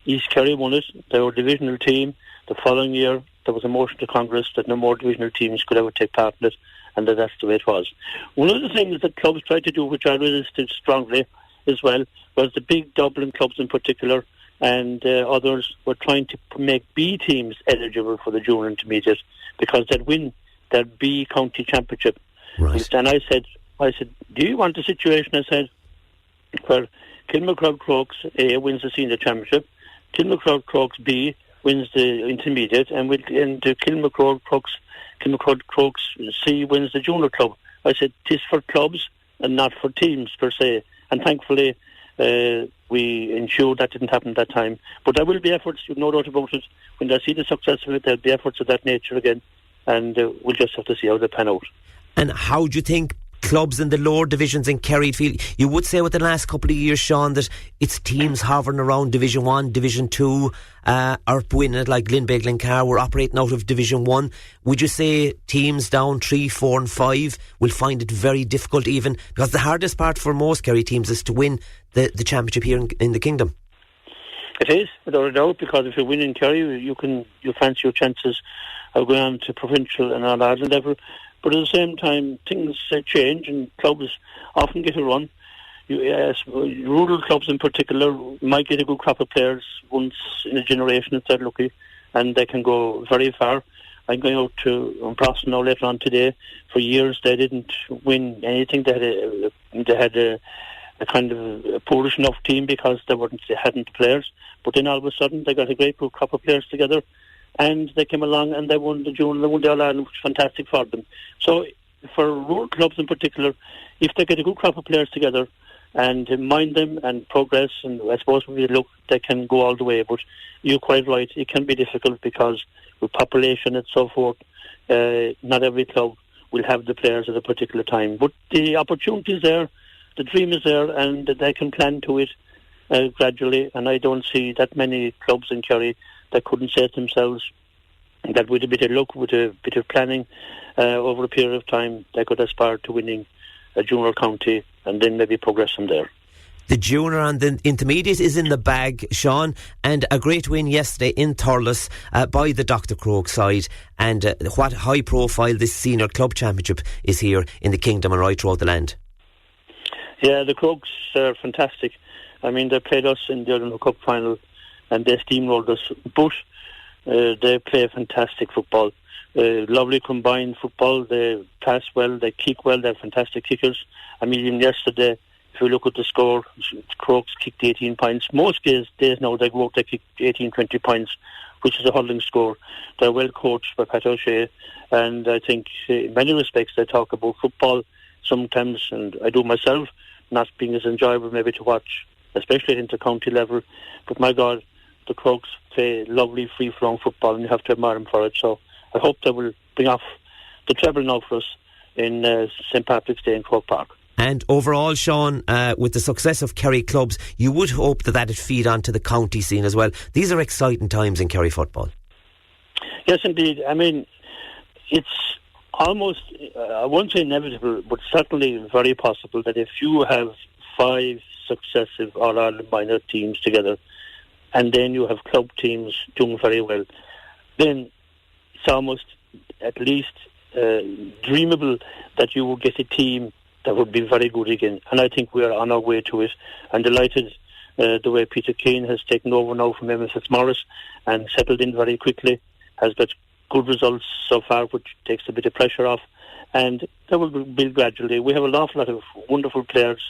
[SPEAKER 7] East Kerry won it. They were a divisional team. The following year, there was a motion to Congress that no more divisional teams could ever take part in it, and that's the way it was. One of the things that clubs tried to do, which I resisted strongly as well, was the big Dublin clubs in particular, and others were trying to make B teams eligible for the junior intermediate because they'd win their B county championship.
[SPEAKER 1] Right.
[SPEAKER 7] And I said, do you want a situation, I said, where Kilmacud-Crokes A wins the senior championship, Kilmacud-Crokes B wins the intermediate, and Kilmacud-Crokes C wins the junior club. I said, "'Tis for clubs and not for teams per se." And thankfully, we ensured that didn't happen at that time. But there will be efforts, no doubt about it. When they see the success of it, there'll be efforts of that nature again, and we'll just have to see how they pan out.
[SPEAKER 1] And how do you think clubs in the lower divisions in Kerry feel? You would say with the last couple of years, Sean, that it's teams hovering around Division 1, Division 2, are winning it, like Glenbeigh, Glencar were operating out of Division 1. Would you say teams down 3, 4 and 5 will find it very difficult even? Because the hardest part for most Kerry teams is to win the championship here in the Kingdom.
[SPEAKER 7] It is, without a doubt, because if you win in Kerry, you fancy your chances of going on to provincial and All-Ireland level. But at the same time, things change and clubs often get a run. Rural clubs in particular might get a good crop of players once in a generation if they're lucky, and they can go very far. I'm going out to Proston now later on today. For years they didn't win anything. They had a kind of a poorish enough team because they hadn't players. But then all of a sudden they got a great good crop of players together, and they came along and they won the junior, they won the All-Ireland, which was fantastic for them. So for rural clubs in particular, if they get a good crop of players together and mind them and progress, and I suppose when we look, they can go all the way. But you're quite right, it can be difficult because with population and so forth, not every club will have the players at a particular time. But the opportunity is there, the dream is there, and they can plan to it gradually. And I don't see that many clubs in Kerry that couldn't say to themselves that with a bit of luck, with a bit of planning over a period of time, they could aspire to winning a junior county and then maybe progress from there.
[SPEAKER 1] The junior and the intermediate is in the bag, Sean, and a great win yesterday in Thurles by the Dr.Crokes side, and what high profile this senior club championship is here in the Kingdom and right throughout the land.
[SPEAKER 7] Yeah, the Crokes are fantastic. I mean, they played us in the Ireland Cup final and they steamrolled us, but they play fantastic football. Lovely combined football. They pass well, they kick well, they're fantastic kickers. I mean, even yesterday, if you look at the score, Crokes kicked 18 points. Most days now they go out, they kick 18, 20 points, which is a hurling score. They're well coached by Pat O'Shea, and I think in many respects they talk about football sometimes, and I do myself, not being as enjoyable maybe to watch, especially at inter-county level. But my God, the Crokes play lovely free-flowing football, and you have to admire them for it. So I hope they will bring off the treble now for us in St. Patrick's Day in Croke Park.
[SPEAKER 1] And overall, Sean, with the success of Kerry clubs, you would hope that would feed on to the county scene as well. These are exciting times in Kerry football.
[SPEAKER 7] Yes, indeed. I mean, it's almost, I won't say inevitable, but certainly very possible that if you have 5 successive All-Ireland minor teams together, and then you have club teams doing very well, then it's almost at least dreamable that you will get a team that would be very good again. And I think we are on our way to it. I'm delighted the way Peter Keane has taken over now from Emma Fitzmaurice and settled in very quickly, has got good results so far, which takes a bit of pressure off, and that will build gradually. We have an awful lot of wonderful players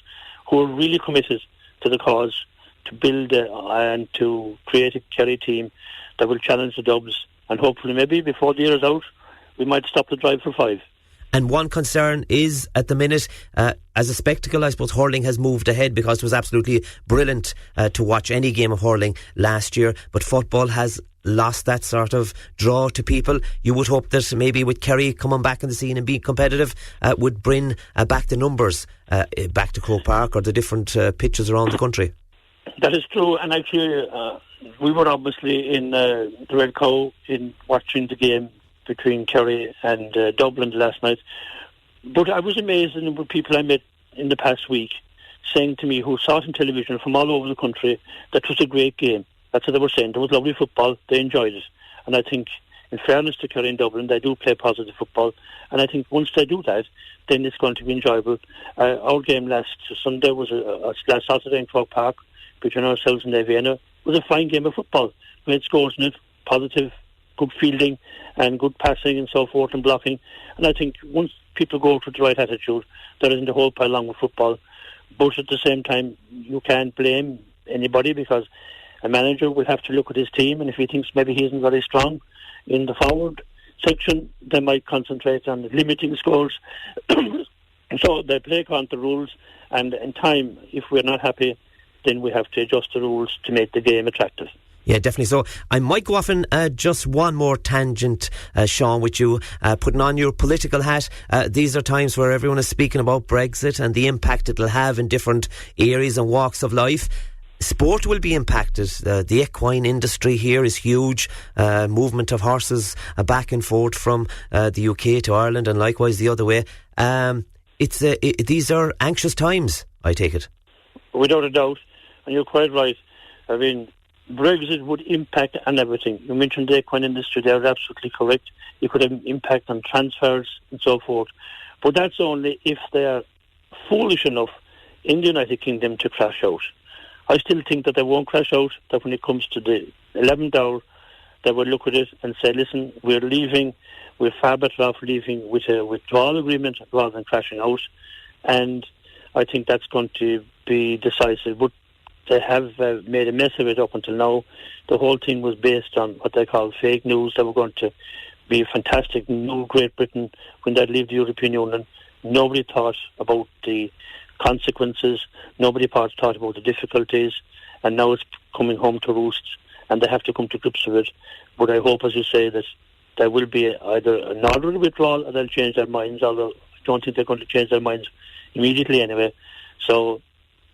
[SPEAKER 7] who are really committed to the cause, to build and to create a Kerry team that will challenge the Dubs, and hopefully maybe before the year is out we might stop the drive for 5.
[SPEAKER 1] And one concern is, at the minute, as a spectacle, I suppose hurling has moved ahead, because it was absolutely brilliant to watch any game of hurling last year, but football has lost that sort of draw to people. You would hope that maybe with Kerry coming back in the scene and being competitive would bring back the numbers back to Croke Park or the different pitches around the country.
[SPEAKER 7] That is true, and actually we were obviously in the Red Cow in watching the game between Kerry and Dublin last night. But I was amazed at the number of people I met in the past week saying to me, who saw it on television from all over the country, that it was a great game. That's what they were saying. There was lovely football. They enjoyed it. And I think, in fairness to Kerry and Dublin, they do play positive football. And I think once they do that, then it's going to be enjoyable. Our game last Sunday was last Saturday in Croke Park between ourselves and Vienna. It was a fine game of football. We had scores in it, positive, good fielding and good passing and so forth and blocking. And I think once people go with the right attitude, there isn't a whole pile along with football. But at the same time, you can't blame anybody, because a manager will have to look at his team, and if he thinks maybe he isn't very strong in the forward section, they might concentrate on limiting scores. So they play according to the rules, and in time, if we're not happy, then we have to adjust the rules to make the game attractive.
[SPEAKER 1] Yeah, definitely so. I might go off on just one more tangent, Sean, with you, putting on your political hat. These are times where everyone is speaking about Brexit and the impact it will have in different areas and walks of life. Sport will be impacted. The equine industry here is huge. Movement of horses back and forth from the UK to Ireland, and likewise the other way. These are anxious times, I take it.
[SPEAKER 7] Without a doubt, and you're quite right. I mean, Brexit would impact on everything. You mentioned the equine industry, they are absolutely correct. It could have an impact on transfers and so forth. But that's only if they are foolish enough in the United Kingdom to crash out. I still think that they won't crash out, that when it comes to the 11th hour, they will look at it and say, listen, we're leaving, we're far better off leaving with a withdrawal agreement rather than crashing out. And I think that's going to be decisive. But they have made a mess of it up until now. The whole thing was based on what they call fake news. They were going to be a fantastic new Great Britain when they leave the European Union. Nobody thought about the consequences. Nobody thought about the difficulties. And now it's coming home to roost, and they have to come to grips with it. But I hope, as you say, that there will be either an orderly withdrawal or they'll change their minds, although I don't think they're going to change their minds immediately anyway. So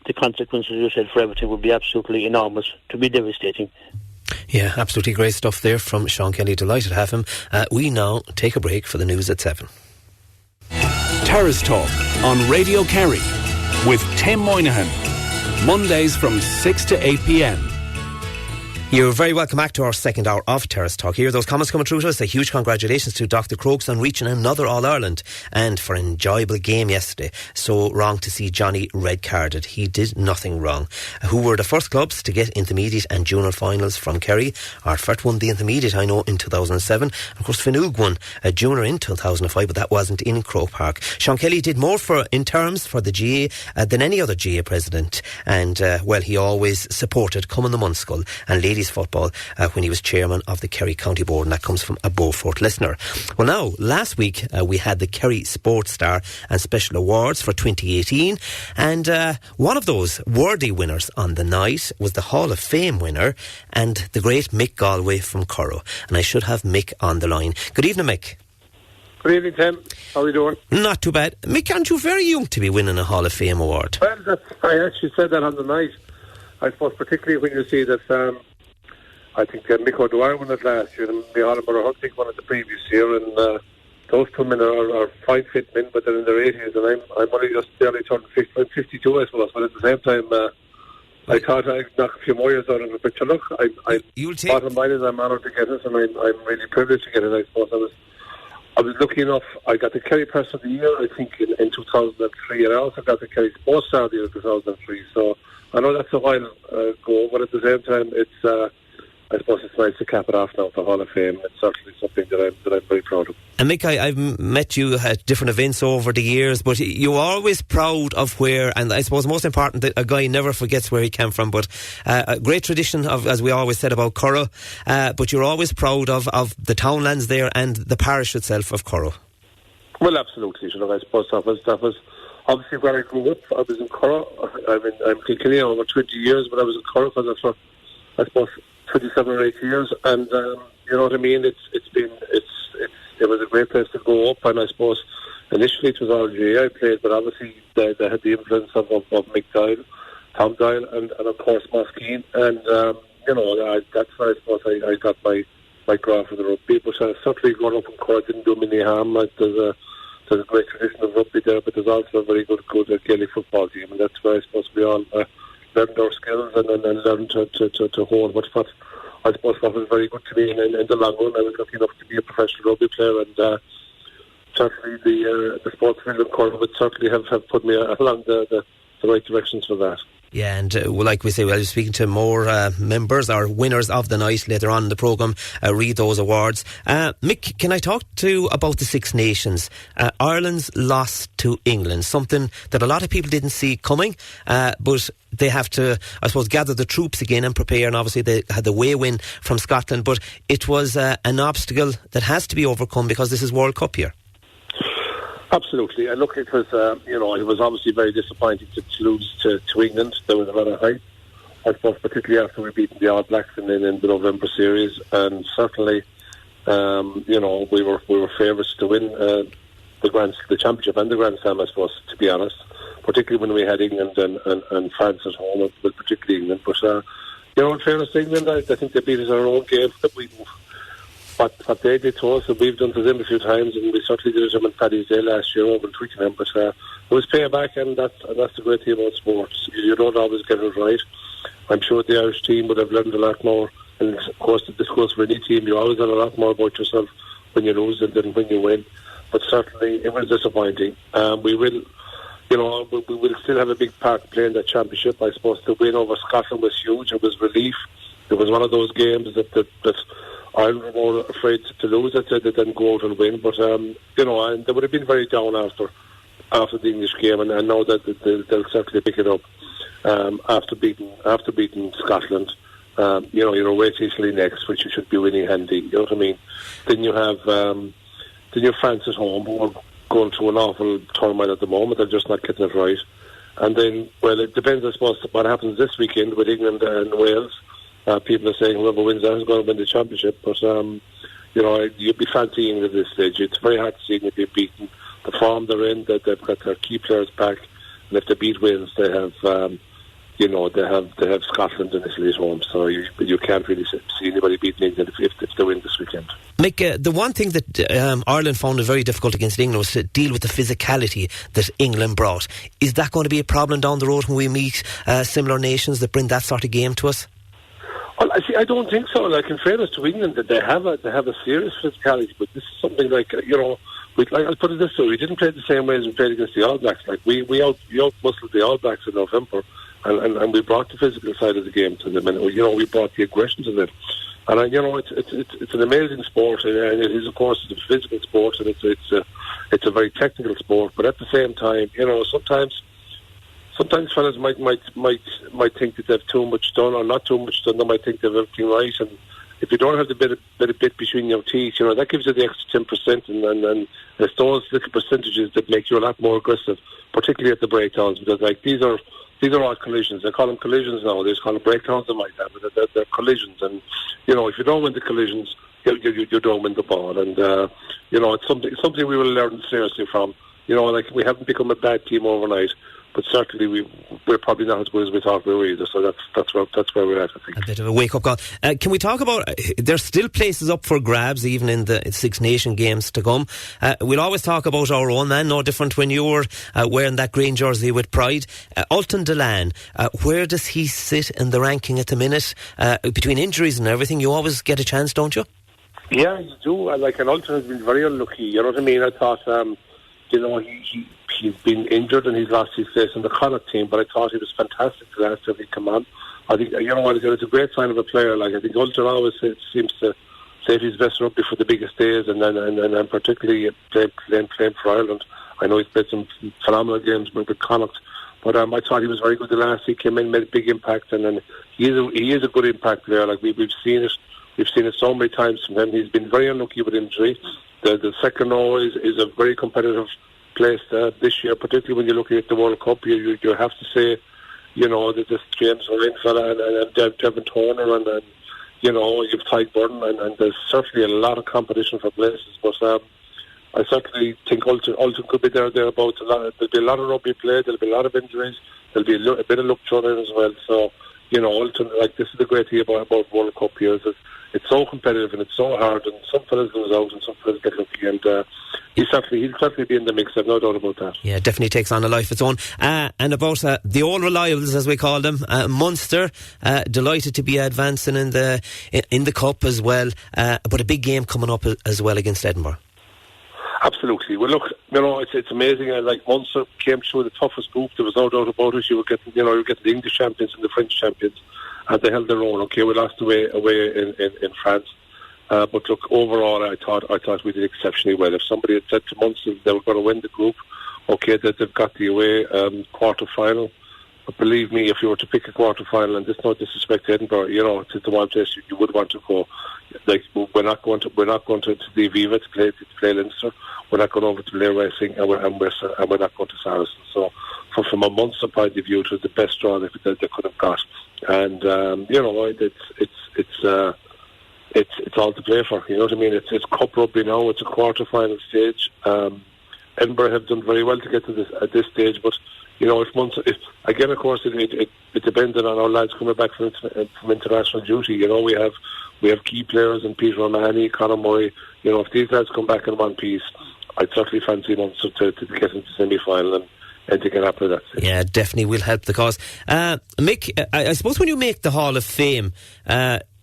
[SPEAKER 7] the consequences, you said, for everything would be absolutely enormous, to be devastating.
[SPEAKER 1] Yeah, absolutely great stuff there from Sean Kelly. Delighted to have him. We now take a break for the news at 7.
[SPEAKER 4] Terrace Talk on Radio Kerry with Tim Moynihan. Mondays from 6 to 8 p.m.
[SPEAKER 1] You're very welcome back to our second hour of Terrace Talk. Here, those comments coming through to us. A huge congratulations to Dr.Crokes on reaching another All-Ireland and for an enjoyable game yesterday. So wrong to see Johnny red-carded. He did nothing wrong. Who were the first clubs to get intermediate and junior finals from Kerry? Ardfert won the intermediate, I know, in 2007. Of course, Finug won a junior in 2005, but that wasn't in Croke Park. Sean Kelly did more in terms for the GA than any other GA president. And, he always supported Cumann the Munskull and ladies football when he was chairman of the Kerry County Board, and that comes from a Beaufort listener. Well, now, last week we had the Kerry Sports Star and Special Awards for 2018, and one of those worthy winners on the night was the Hall of Fame winner and the great Mick Galwey from Currow. And I should have Mick on the line. Good evening, Mick.
[SPEAKER 8] Good evening, Tim. How are you doing?
[SPEAKER 1] Not too bad. Mick, aren't you very young to be winning a Hall of Fame award?
[SPEAKER 8] Well, I actually said that on the night. I suppose particularly when you see that I think Mick O'Dwyer won it last year and Micheál Murray won it the previous year, and those two men are fine fit men, but they're in their 80s, and I'm only just barely turned 50, I'm 52 I suppose, but at the same time I thought I'd knock a few more years out of it. But look, bottom line is I'm honoured to get it, and I'm really privileged to get it. I suppose I was lucky enough. I got the Kerry Person of the Year, I think, in 2003, and I also got the Kerry Sports Star of the Year in 2003. So I know that's a while ago, but at the same time, it's I suppose it's nice to cap it off now for Hall of Fame. It's certainly something that I'm very proud of.
[SPEAKER 1] And Mick, I've met you at different events over the years, but you're always proud of where, and I suppose most important, that a guy never forgets where he came from, but a great tradition of, as we always said about Curra, but you're always proud of the townlands there and the parish itself of Curra.
[SPEAKER 8] Well, absolutely. I suppose that was obviously where I grew up. I was in Curra. I'm Kilkenny over 20 years, but I was in Curra for, I suppose, 27 or 8 years, and you know what I mean. It was a great place to grow up, and I suppose initially it was RGA I played, but obviously they had the influence of Mick Doyle, Tom Doyle, and of course Moskeen, and you know that's where I suppose I got my draw for the rugby. But certainly growing up in Cork didn't do me any harm. There's a great tradition of rugby there, but there's also a very good Gaelic football team, and that's where I suppose we all learned our skills and learned to hold what I suppose what was very good to me in the long run. I was lucky enough to be a professional rugby player, and certainly the sports field in Cork would certainly have put me along the right directions for that.
[SPEAKER 1] Yeah, and like we say, we'll be speaking to more members or winners of the night later on in the programme, read those awards. Mick, can I talk to you about the Six Nations? Ireland's loss to England, something that a lot of people didn't see coming, but they have to, I suppose, gather the troops again and prepare, and obviously they had the away win from Scotland, but it was an obstacle that has to be overcome because this is World Cup year.
[SPEAKER 8] Absolutely. And look, it was it was obviously very disappointing to lose to England. There was a lot of hype, I suppose, particularly after we beat the All Blacks in the November series, and certainly we were favourites to win the championship and the Grand Slam, I suppose, to be honest, particularly when we had England and France at home, but particularly England. But in fairness to England, I think they beat us in our own game. What they did to us, and we've done to them a few times, and we certainly did it to them in Paddy's Day last year over in Twickenham. But it was payback, and that's the great thing about sports. You don't always get it right. I'm sure the Irish team would have learned a lot more, and of course this goes for any team. You always learn a lot more about yourself when you lose than when you win. But certainly it was disappointing. We will still have a big part to play in that championship. I suppose the win over Scotland was huge. It was relief. It was one of those games that Ireland were more afraid to lose it than go out and win. But and they would have been very down after the English game, and I know that they'll certainly pick it up after beating Scotland. You're away to Italy next, which you should be winning handy. You know what I mean? Then you have France at home, who are going through an awful turmoil at the moment. They're just not getting it right. And then, well, it depends, I suppose, what happens this weekend with England and Wales. People are saying whoever wins that is going to win the championship, but you'd be fancying at this stage. It's very hard to see them be beaten. The form they're in, that they've got their key players back, and if they beat Wales, they have they have Scotland and Italy at home. So you can't really see anybody beating England if they win this weekend.
[SPEAKER 1] Mick, the one thing that Ireland found it very difficult against England was to deal with the physicality that England brought. Is that going to be a problem down the road when we meet similar nations that bring that sort of game to us?
[SPEAKER 8] Well, I don't think so. Like, in fairness to England, that they have a serious physicality, but this is something like I'll put it this way: we didn't play the same way as we played against the All Blacks. Like we out-muscled the All Blacks in November, and we brought the physical side of the game to them, and we brought the aggression to them. And it's an amazing sport, and it is, of course, it's a physical sport, and it's a very technical sport. But at the same time, Sometimes fellas might think that they've too much done or not too much done. They might think they've everything right, and if you don't have the bit between your teeth, that gives you the extra 10%, and it's those little percentages that make you a lot more aggressive, particularly at the breakdowns, because these are all collisions. They call them collisions now. They just call them breakdowns in my time, but they're collisions. And if you don't win the collisions, you don't win the ball. And it's something we will learn seriously from. We haven't become a bad team overnight, but certainly we're probably not as good as we thought we were either. So that's where we're at, I think.
[SPEAKER 1] A bit of a wake-up call. Can we talk about, there's still places up for grabs even in the Six Nation games to come. We'll always talk about our own man, no different when you were wearing that green jersey with pride. Ultan Dillane, where does he sit in the ranking at the minute? Between injuries and everything, you always get a chance, don't you?
[SPEAKER 8] Yeah, you do. And Ultan has been very unlucky. You know what I mean? I thought he's been injured and he's lost his place in the Connacht team, but I thought he was fantastic the last time he came on. I think, it's a great sign of a player. Like, I think Ulster always seems to save his best rugby for the biggest days, and particularly playing for Ireland. I know he's played some phenomenal games with Connacht, but I thought he was very good the last. He came in, made a big impact, and then he is a good impact player. Like, we've seen it. We've seen it so many times from him. He's been very unlucky with injury. The second row is a very competitive place this year, particularly when you're looking at the World Cup. You have to say, that this James Ryan fella and Devin Turner and you've Tyke Burton, and there's certainly a lot of competition for places. But I certainly think Ulster could be thereabouts. There'll be a lot of rugby play. There'll be a lot of injuries. There'll be a bit of luck thrown in as well. So, Ulster, like, this is the great thing about World Cup years. It's so competitive and it's so hard, and some fellas lose out and some fellas get lucky, and he'll certainly be in the mix. I've no doubt about that.
[SPEAKER 1] Yeah, definitely takes on a life of its own. And about the all reliables, as we call them, Munster, delighted to be advancing in the cup as well, but a big game coming up as well against Edinburgh.
[SPEAKER 8] Absolutely. Well, look, it's amazing. Like, Munster came through the toughest group. There was no doubt about it. You were getting the English champions and the French champions, and they held their own. Okay, we lost away in France, but look, overall, I thought we did exceptionally well. If somebody had said to Munster they were going to win the group, okay, that they've got the away quarter final. But believe me, if you were to pick a quarter final, and there's no disrespect to Edinburgh, to the one place you would want to go. Like, we're not going to the Aviva to play Leinster. We're not going over to Lay Racing, and we're not going to Saracens. So, from a Munster point of view, it was the best draw they could have got. And it's all to play for. You know what I mean? It's cup rugby now. It's a quarter final stage. Edinburgh have done very well to get to this stage, but if Munster, again, of course, it depends on our lads coming back from international duty. We have key players in Peter O'Mahony, Conor Murray. If these lads come back in one piece, I'd certainly fancy Munster to get into semi-final and to get up to that.
[SPEAKER 1] Yeah, definitely will help the cause. Mick, I suppose when you make the Hall of Fame,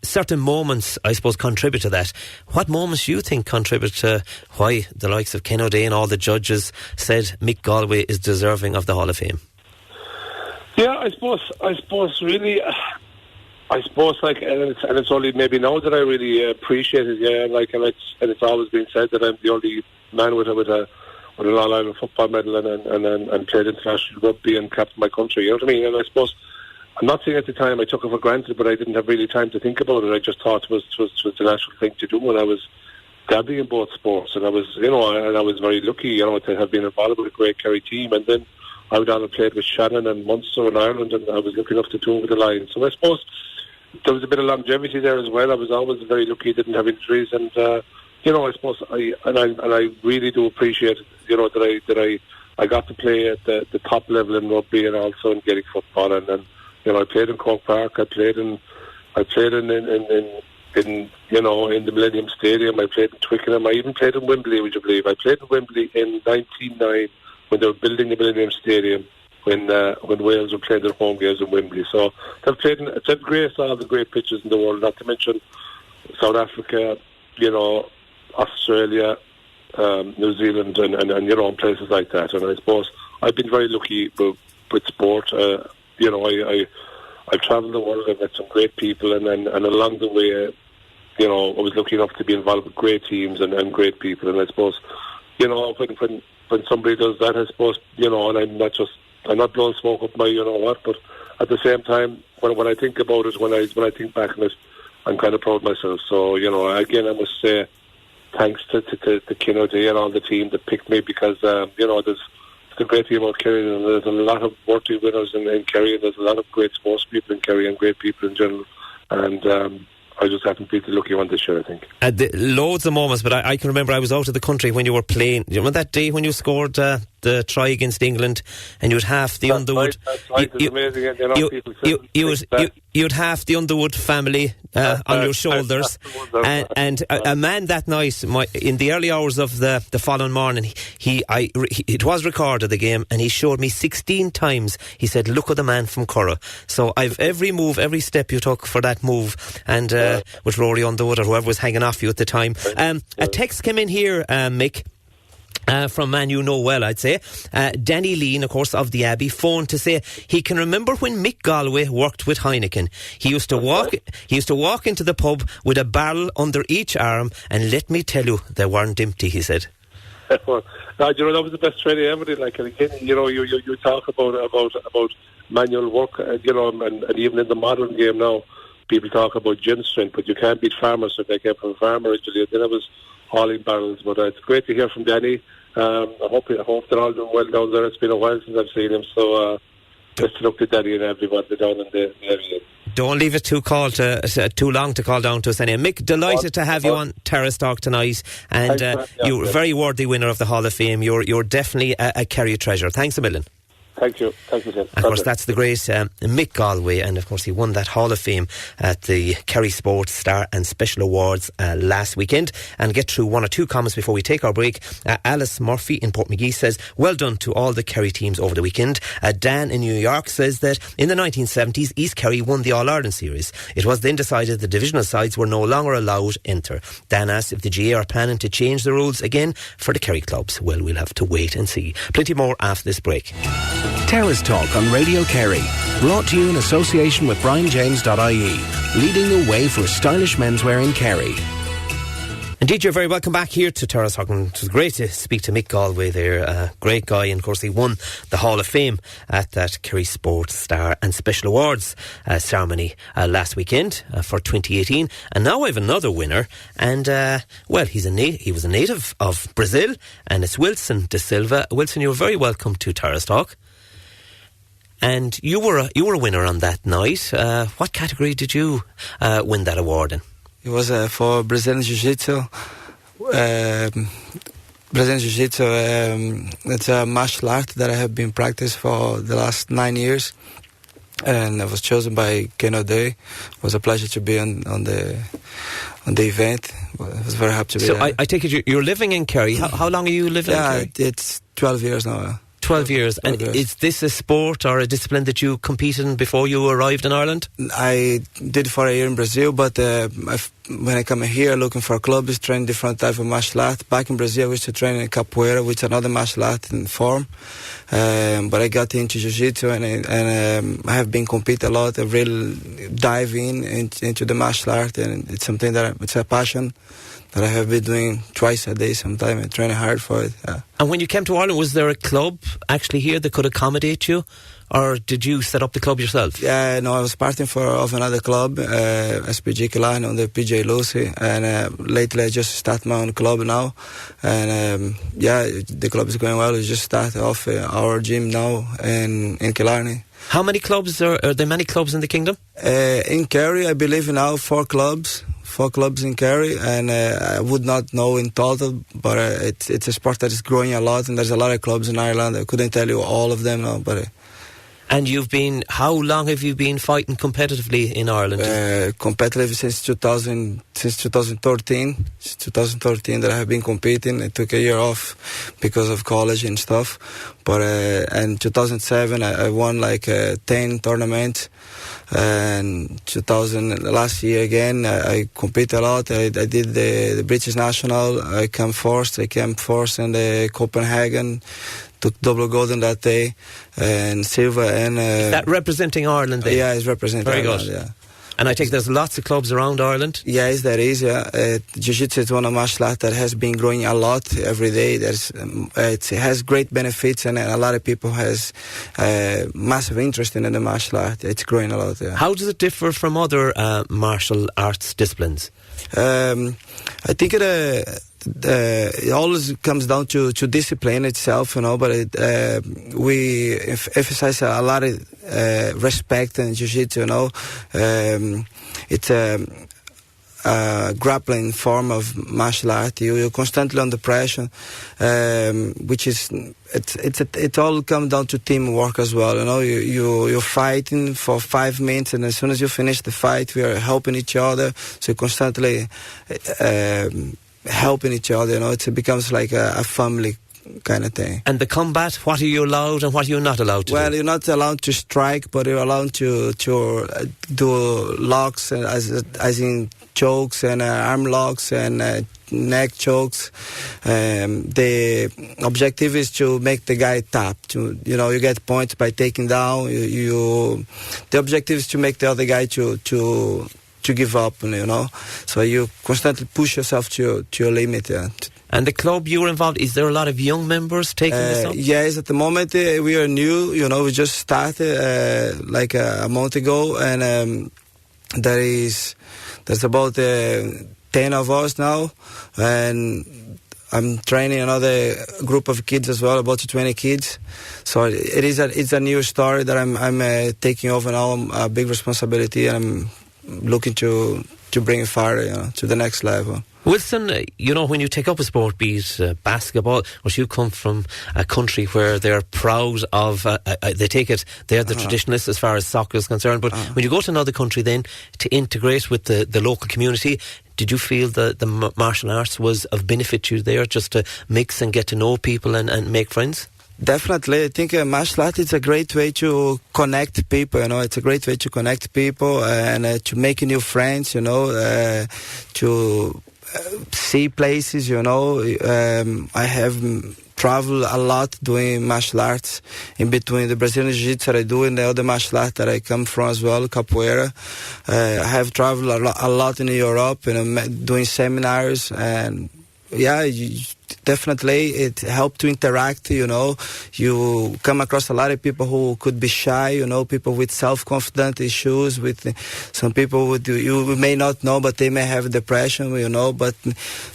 [SPEAKER 1] certain moments, I suppose, contribute to that. What moments do you think contribute to why the likes of Ken O'Day and all the judges said Mick Galwey is deserving of the Hall of Fame?
[SPEAKER 8] Yeah, I suppose really, like, and it's only maybe now that I really appreciate it. Yeah, and it's always been said that I'm the only man with an All-Ireland football medal and played international rugby and captained my country. You know what I mean? And I suppose, I'm not saying at the time I took it for granted, but I didn't have really time to think about it. I just thought it was the natural thing to do when I was dabbling in both sports, and I was very lucky, to have been involved with a great Kerry team. And then I would have played with Shannon and Munster in Ireland, and I was lucky enough to do it with the Lions. So I suppose there was a bit of longevity there as well. I was always very lucky; didn't have injuries, and I suppose I really do appreciate that I got to play at the top level in rugby and also in Gaelic football, and then. I played in Cork Park. I played in the Millennium Stadium. I played in Twickenham. I even played in Wembley, would you believe? I played in Wembley in 1909 when they were building the Millennium Stadium, when Wales were playing their home games in Wembley. So I've graced all the great pitches in the world, not to mention South Africa, Australia, New Zealand, and places like that. And I suppose I've been very lucky with sport. I've travelled the world. I've met some great people, and along the way, I was lucky enough to be involved with great teams and great people. And I suppose, when somebody does that, I suppose, and I'm not blowing smoke up my but at the same time, when I think about it, when I think back on it, I'm kind of proud of myself. So, again, I must say thanks to Ken O'Day and all the team that picked me, because there's the great thing about Kerry, and there's a lot of worthy winners in Kerry, and there's a lot of great sports people in Kerry and great people in general, and I just happen to be the lucky one this year, I think.
[SPEAKER 1] Loads of moments, but I can remember I was out of the country when you were playing. Do you remember that day when you scored the try against England, and you had half the Underwood?
[SPEAKER 8] That's right. It's amazing.
[SPEAKER 1] You had half the Underwood family on your shoulders, and a man that night, in the early hours of the following morning, it was recorded, the game, and he showed me 16 times. He said, "Look at the man from Curra." So I've every move, every step you took for that move, and with Rory Underwood or whoever was hanging off you at the time. A text came in here, Mick. from Man You Know Well, I'd say. Danny Lean, of course, of the Abbey, phoned to say he can remember when Mick Galwey worked with Heineken. He used to walk into the pub with a barrel under each arm, and let me tell you, they weren't empty, he said.
[SPEAKER 8] Well, that was the best training ever did. Like, and again, you talk about manual work, and even in the modern game now, people talk about gym strength, but you can't beat farmers if they came from a farmer originally. Then it was hauling barrels, but it's great to hear from Danny. I hope they're all doing well down there. It's been a while since I've seen him, so best of luck to Danny and everybody down in the area.
[SPEAKER 1] Don't leave it too long to call down to us anyway. Mick, delighted to have you on Terrace Talk tonight, and you're a very worthy winner of the Hall of Fame. You're definitely a Kerry treasure. Thanks a million.
[SPEAKER 8] Thank you, Tim.
[SPEAKER 1] Of course, that's the great Mick Galwey, and of course he won that Hall of Fame at the Kerry Sports Star and Special Awards last weekend. And get through one or two comments before we take our break. Alice Murphy in Portmagee says, well done to all the Kerry teams over the weekend. Dan in New York says that in the 1970s, East Kerry won the All-Ireland series. It was then decided the divisional sides were no longer allowed enter. Dan asked if the GA are planning to change the rules again for the Kerry clubs. Well, we'll have to wait and see. Plenty more after this break.
[SPEAKER 4] Terrace Talk on Radio Kerry, brought to you in association with BrianJames.ie, leading the way for stylish menswear in Kerry.
[SPEAKER 1] Indeed, you're very welcome back here to Terrace Talk. It was great to speak to Mick Galwey there, great guy, and of course he won the Hall of Fame at that Kerry Sports Star and Special Awards ceremony last weekend for 2018. And now I have another winner, and he was a native of Brazil, and it's Wilson De Silva. Wilson, you're very welcome to Terrace Talk. And you were a winner on that night. What category did you win that award in?
[SPEAKER 9] It was for Brazilian Jiu-Jitsu. Brazilian Jiu-Jitsu, it's a martial art that I have been practicing for the last 9 years. And I was chosen by Keno Day. It was a pleasure to be on the event. I was very happy to be there.
[SPEAKER 1] So I take it you're living in Kerry. How long are you living in Kerry?
[SPEAKER 9] Yeah, it's 12 years now.
[SPEAKER 1] 12 years.
[SPEAKER 9] 12
[SPEAKER 1] and
[SPEAKER 9] years.
[SPEAKER 1] Is this a sport or a discipline that you competed in before you arrived in Ireland?
[SPEAKER 9] I did it for a year in Brazil, but when I come here looking for clubs, train different type of martial art. Back in Brazil, I used to train in capoeira, which is another martial art in form. But I got into jiu-jitsu and I have been competing a lot. I really dive into the martial art, and it's something it's a passion that I have been doing twice a day sometimes. I train hard for it.
[SPEAKER 1] And when you came to Ireland, was there a club actually here that could accommodate you? Or did you set up the club yourself?
[SPEAKER 9] Yeah, no, I was parting of another club, SPG Killarney on the PJ Lucy, and lately I just started my own club now, and the club is going well. We just started off our gym now in Killarney.
[SPEAKER 1] How many clubs are there? Many clubs in the kingdom?
[SPEAKER 9] In Kerry, I believe now 4 clubs. 4 clubs in Kerry, and I would not know in total, but it's a sport that is growing a lot, and there's a lot of clubs in Ireland. I couldn't tell you all of them now, but.
[SPEAKER 1] And how long have you been fighting competitively in Ireland?
[SPEAKER 9] Competitive since 2013. Since 2013 that I have been competing. I took a year off because of college and stuff. But in 2007 I won 10 tournaments. And last year again I compete a lot. I did the British National. I came fourth in the Copenhagen. Took double gold on that day, and silver. And
[SPEAKER 1] is that representing Ireland then?
[SPEAKER 9] Yeah, it's representing
[SPEAKER 1] Very
[SPEAKER 9] Ireland.
[SPEAKER 1] Good.
[SPEAKER 9] Yeah.
[SPEAKER 1] And I think there's lots of clubs around Ireland.
[SPEAKER 9] Yes, there is. Yeah. Jiu-Jitsu is one of martial arts that has been growing a lot every day. It has great benefits, and a lot of people has massive interest in the martial art. It's growing a lot. Yeah.
[SPEAKER 1] How does it differ from other martial arts disciplines?
[SPEAKER 9] I think it always comes down to discipline itself, but we emphasize a lot of respect in jiu-jitsu, it's a grappling form of martial art. You're constantly under pressure, which is it all comes down to teamwork as well. You're fighting for 5 minutes, and as soon as you finish the fight, we are helping each other. So you're constantly helping each other. It becomes like a family kind of thing.
[SPEAKER 1] And the combat, what are you allowed and what are you not allowed to do?
[SPEAKER 9] Well, you're not allowed to strike, but you're allowed to do locks, as in chokes and arm locks and neck chokes. The objective is to make the guy tap. You get points by taking down. The objective is to make the other guy to give up, So you constantly push yourself to your limit. Yeah.
[SPEAKER 1] And the club you were involved, is there a lot of young members taking this up?
[SPEAKER 9] Yes, at the moment we are new. We just started like a month ago, and there's about 10 of us now, and I'm training another group of kids as well, about 20 kids. So it's a new story that I'm taking over now, a big responsibility, and I'm looking to bring it farther, to the next level.
[SPEAKER 1] Wilson, when you take up a sport, be it basketball, you come from a country where they're proud of, they take it, they're the traditionalists as far as soccer is concerned, but when you go to another country then, to integrate with the local community, did you feel that the martial arts was of benefit to you there, just to mix and get to know people and make friends?
[SPEAKER 9] Definitely. I think martial arts is a great way to connect people, It's a great way to connect people and to make new friends, to see places, I have traveled a lot doing martial arts in between the Brazilian Jiu-Jitsu that I do and the other martial arts that I come from as well, Capoeira. I have traveled a lot in Europe, doing seminars, and definitely it helped to interact, You come across a lot of people who could be shy, people with self-confidence issues, with some people you may not know, but they may have depression, but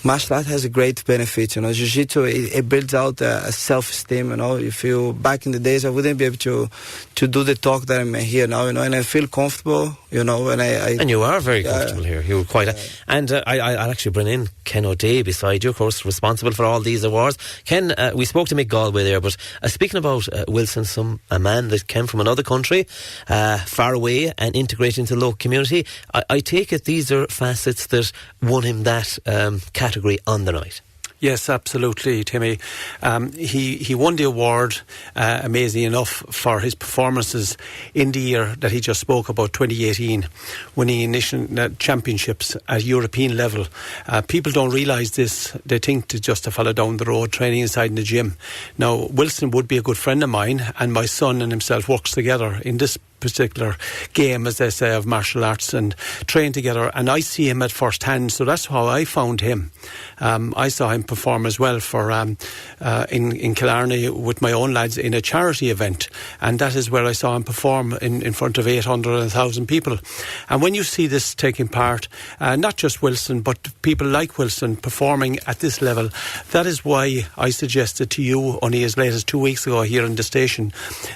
[SPEAKER 9] martial art has a great benefit, Jiu-Jitsu, it builds out a self-esteem, If back in the days, I wouldn't be able to do the talk that I'm here now, and I feel comfortable,
[SPEAKER 1] And you are very comfortable here. You're quite and I'll actually bring in Ken O'Day beside you, of course, responsible for all these awards. Ken, we spoke to Mick Galwey there, but speaking about Wilson, a man that came from another country, far away, and integrated into the local community, I take it these are facets that won him that category on the night.
[SPEAKER 10] Yes, absolutely, Timmy. He won the award, amazingly enough, for his performances in the year that he just spoke about, 2018, winning national championships at European level. People don't realise this. They think to just follow down the road, training inside in the gym. Now, Wilson would be a good friend of mine, and my son and himself works together in this particular game, as they say, of martial arts, and train together, and I see him at first hand, so that's how I found him. I saw him perform as well for in Killarney with my own lads in a charity event, and that is where I saw him perform in front of 800 and 1,000 people. And when you see this taking part, not just Wilson but people like Wilson performing at this level, that is why I suggested to you only as late as 2 weeks ago here in the station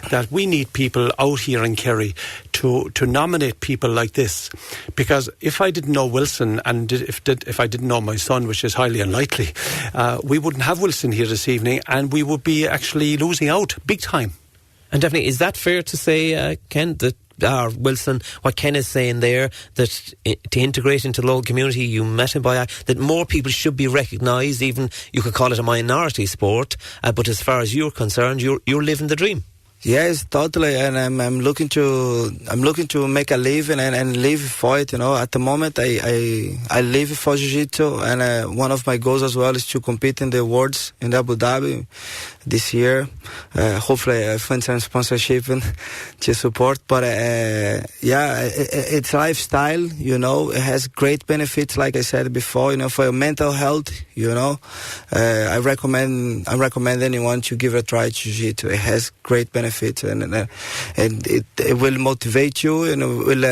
[SPEAKER 10] that we need people out here in Kerry to nominate people like this, because if I didn't know Wilson, and if I didn't know my son, which is highly unlikely, we wouldn't have Wilson here this evening, and we would be actually losing out big time.
[SPEAKER 1] And definitely, is that fair to say, Ken, that Wilson, what Ken is saying there, that to integrate into the local community, you met him by that more people should be recognised, even you could call it a minority sport, but as far as you're concerned, you're living the dream.
[SPEAKER 9] Yes, totally, and I'm looking to make a living and live for it. At the moment, I live for Jiu-Jitsu, and one of my goals as well is to compete in the awards in Abu Dhabi this year. Hopefully, I find some sponsorship to support. But it's lifestyle. It has great benefits, like I said before. For your mental health. I recommend anyone to give it a try. Jiu-Jitsu. It has great benefits, and it will motivate you, and it will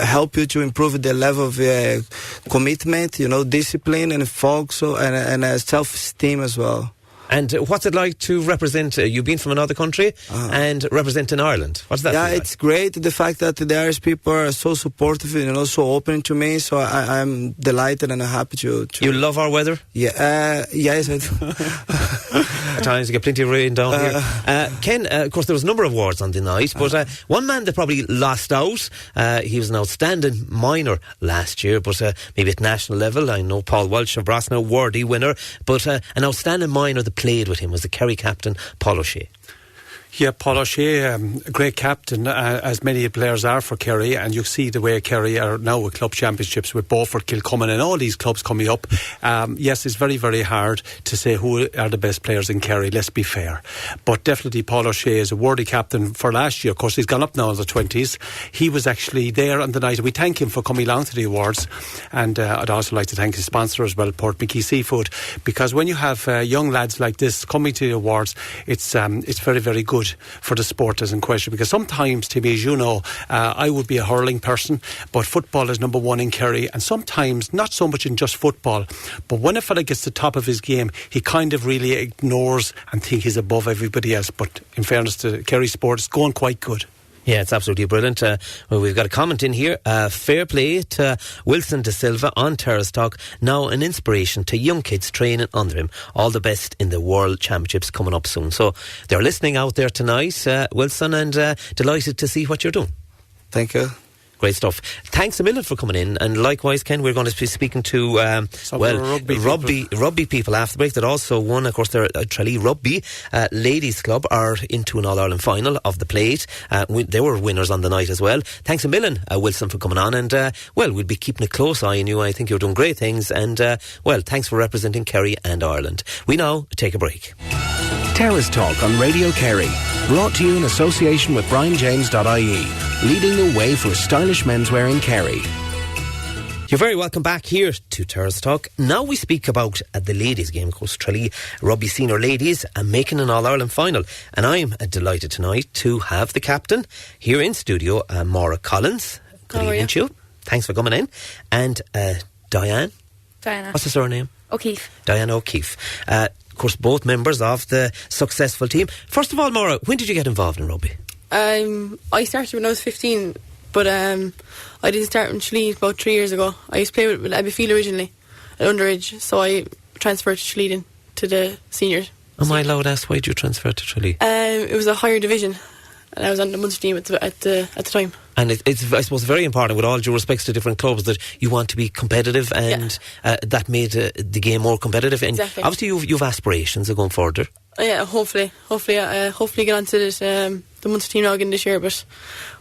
[SPEAKER 9] help you to improve the level of commitment, discipline and focus, and self-esteem as well.
[SPEAKER 1] And what's it like to represent, you've been from another country and representing Ireland? What's that like?
[SPEAKER 9] It's great, the fact that the Irish people are so supportive, so open to me, so I'm delighted and happy to...
[SPEAKER 1] You love our weather?
[SPEAKER 9] Yeah, yes, I do.
[SPEAKER 1] At times you get plenty of rain down here. Ken, of course there was a number of awards on the night, but one man that probably lost out, he was an outstanding minor last year, but maybe at national level, I know Paul Walsh of Brosna, worthy winner, but an outstanding minor that played with him was the Kerry captain, Paul O'Shea.
[SPEAKER 10] Yeah, Paul O'Shea, a great captain, as many players are for Kerry, and you see the way Kerry are now with club championships with Beaufort, Kilcommon and all these clubs coming up. Yes, it's very, very hard to say who are the best players in Kerry, let's be fair. But definitely Paul O'Shea is a worthy captain for last year. Of course, he's gone up now in the 20s. He was actually there on the night. We thank him for coming along to the awards, and I'd also like to thank his sponsor as well, Port Mickey Seafood, because when you have young lads like this coming to the awards, it's very, very good for the sport as in question, because sometimes, Timmy, as you know, I would be a hurling person, but football is number one in Kerry, and sometimes not so much in just football, but when a fella gets to the top of his game, he kind of really ignores and thinks he's above everybody else. But in fairness to Kerry sport, it's going quite good.
[SPEAKER 1] Yeah, it's absolutely brilliant. Well, we've got a comment in here. Fair play to Wilson De Silva on Terrace Talk. Now an inspiration to young kids training under him. All the best in the World Championships coming up soon. So they're listening out there tonight, Wilson, and delighted to see what you're doing.
[SPEAKER 9] Thank you.
[SPEAKER 1] Great stuff. Thanks a million for coming in. And likewise, Ken, we're going to be speaking to rugby people after the break that also won. Of course, their Tralee Rugby Ladies Club are into an All-Ireland final of the plate. They were winners on the night as well. Thanks a million, Wilson, for coming on. And, we'll be keeping a close eye on you. I think you're doing great things. And, thanks for representing Kerry and Ireland. We now take a break.
[SPEAKER 4] Terrace Talk on Radio Kerry. Brought to you in association with BrianJames.ie. Leading the way for stylish menswear in Kerry.
[SPEAKER 1] You're very welcome back here to Terrace Talk. Now we speak about the ladies' game, of course, Tralee Rugby Senior Ladies making an All-Ireland final. And I'm delighted tonight to have the captain here in studio, Maura Collins. Good evening to you. Thanks for coming in. And Diana. What's the surname?
[SPEAKER 11] O'Keefe.
[SPEAKER 1] Diana O'Keefe. Of course, both members of the successful team. First of all, Maura, when did you get involved in rugby?
[SPEAKER 11] I started when I was 15, but I didn't start in Tralee about 3 years ago. I used to play with Abbeyfield originally at underage, so I transferred to Tralee to the seniors.
[SPEAKER 1] Am I allowed to ask why did you transfer to Tralee?
[SPEAKER 11] It was a higher division, and I was on the Munster team at the time.
[SPEAKER 1] And it's, I suppose, very important, with all due respects to different clubs, that you want to be competitive, and that made the game more competitive. And
[SPEAKER 11] exactly.
[SPEAKER 1] Obviously, you've aspirations of going further.
[SPEAKER 11] Yeah, hopefully get onto the Munster team now again this year, but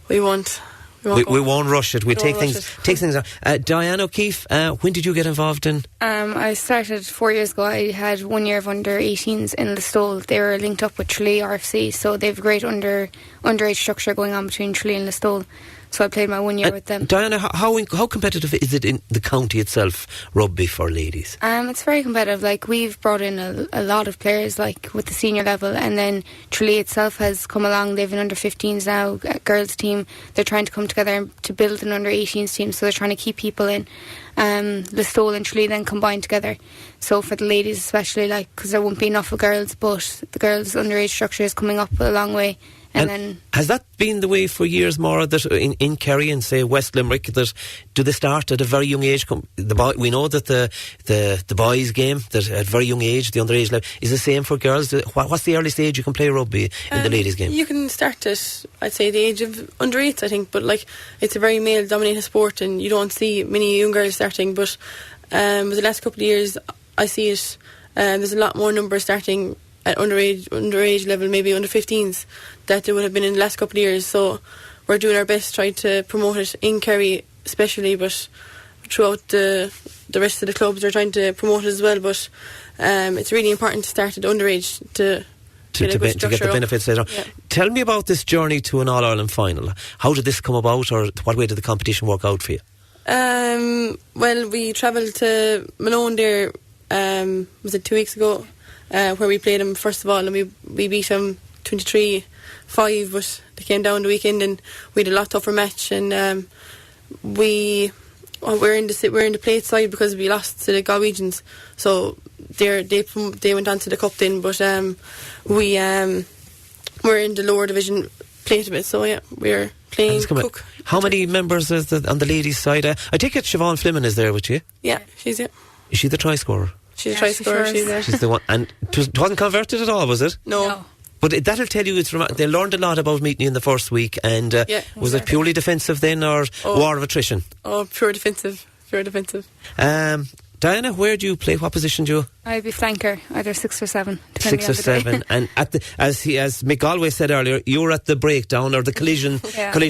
[SPEAKER 11] we won't rush it. We'll take things on. Diana O'Keefe, when did you get involved in?
[SPEAKER 12] I started 4 years ago. I had 1 year of under-18s in Listowel. They were linked up with Tralee RFC, so they have a great underage structure going on between Tralee and Listowel. So I played my 1 year with them.
[SPEAKER 1] Diana, how competitive is it in the county itself, rugby for ladies?
[SPEAKER 12] It's very competitive. Like, we've brought in a lot of players, like with the senior level, and then Tralee itself has come along. They've an under-15s now, a girls team. They're trying to come together to build an under-18s team, so they're trying to keep people in. Listowel and Tralee then combined together. So for the ladies especially, like, because there won't be enough of girls, but the girls' underage structure is coming up a long way. And then,
[SPEAKER 1] has that been the way for years, Maura, that in Kerry and, say, West Limerick, that do they start at a very young age? We know that the boys' game, that at a very young age, the underage level, is the same for girls. What's the earliest age you can play rugby in the ladies' game?
[SPEAKER 11] You can start at, I'd say, the age of under 8s, I think, but like, it's a very male-dominated sport, and you don't see many young girls starting. But with the last couple of years, I see it. There's a lot more numbers starting at underage level, maybe under 15s, that there would have been in the last couple of years. So we're doing our best trying to promote it in Kerry especially, but throughout the rest of the clubs are trying to promote it as well. But it's really important to start at underage to get the benefits later on. Yeah.
[SPEAKER 1] Tell me about this journey to an All-Ireland final. How did this come about, or what way did the competition work out for you?
[SPEAKER 11] Well, we travelled to Malone there, was it 2 weeks ago, where we played them first of all, and we beat them 23-5, but they came down the weekend and we had a lot tougher match, and we're in the plate side because we lost to the Galwegians, so they went on to the cup then, but we're in the lower division plate a bit, so yeah, we're playing Cook.
[SPEAKER 1] How many members is on the ladies' side? I take it Siobhan Fleming is there with you?
[SPEAKER 11] Yeah, she's it.
[SPEAKER 1] Is she the try scorer?
[SPEAKER 11] She's a try scorer. She's there.
[SPEAKER 1] She's the one, and it wasn't converted at all, was it?
[SPEAKER 11] No.
[SPEAKER 1] But that'll tell you they learned a lot about meeting you in the first week, and was it purely defensive then, or war of attrition?
[SPEAKER 11] Oh, pure defensive.
[SPEAKER 1] Diana, where do you play? What position do you?
[SPEAKER 12] I'd be flanker, either 6 or 7.
[SPEAKER 1] 6 or 7, and as Mick Galwey said earlier, you're at the breakdown or the collision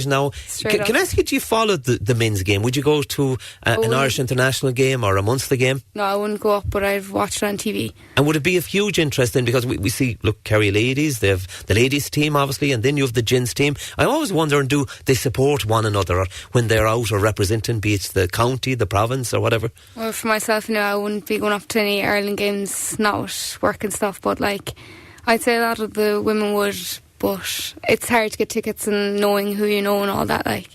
[SPEAKER 1] now. Can I ask you, do you follow the men's game? Would you go to an Irish international game or a Munster game?
[SPEAKER 12] No, I wouldn't go up, but I'd watch it on TV.
[SPEAKER 1] And would it be of huge interest then? Because we see, look, Kerry ladies, they have the ladies team obviously, and then you have the gents team. I always wonder, do they support one another when they're out or representing, be it the county, the province or whatever?
[SPEAKER 12] Well, for myself now, I wouldn't be going up to any Ireland games, not with work and stuff, but like, I'd say a lot of the women would, but it's hard to get tickets and knowing who you know and all that, like.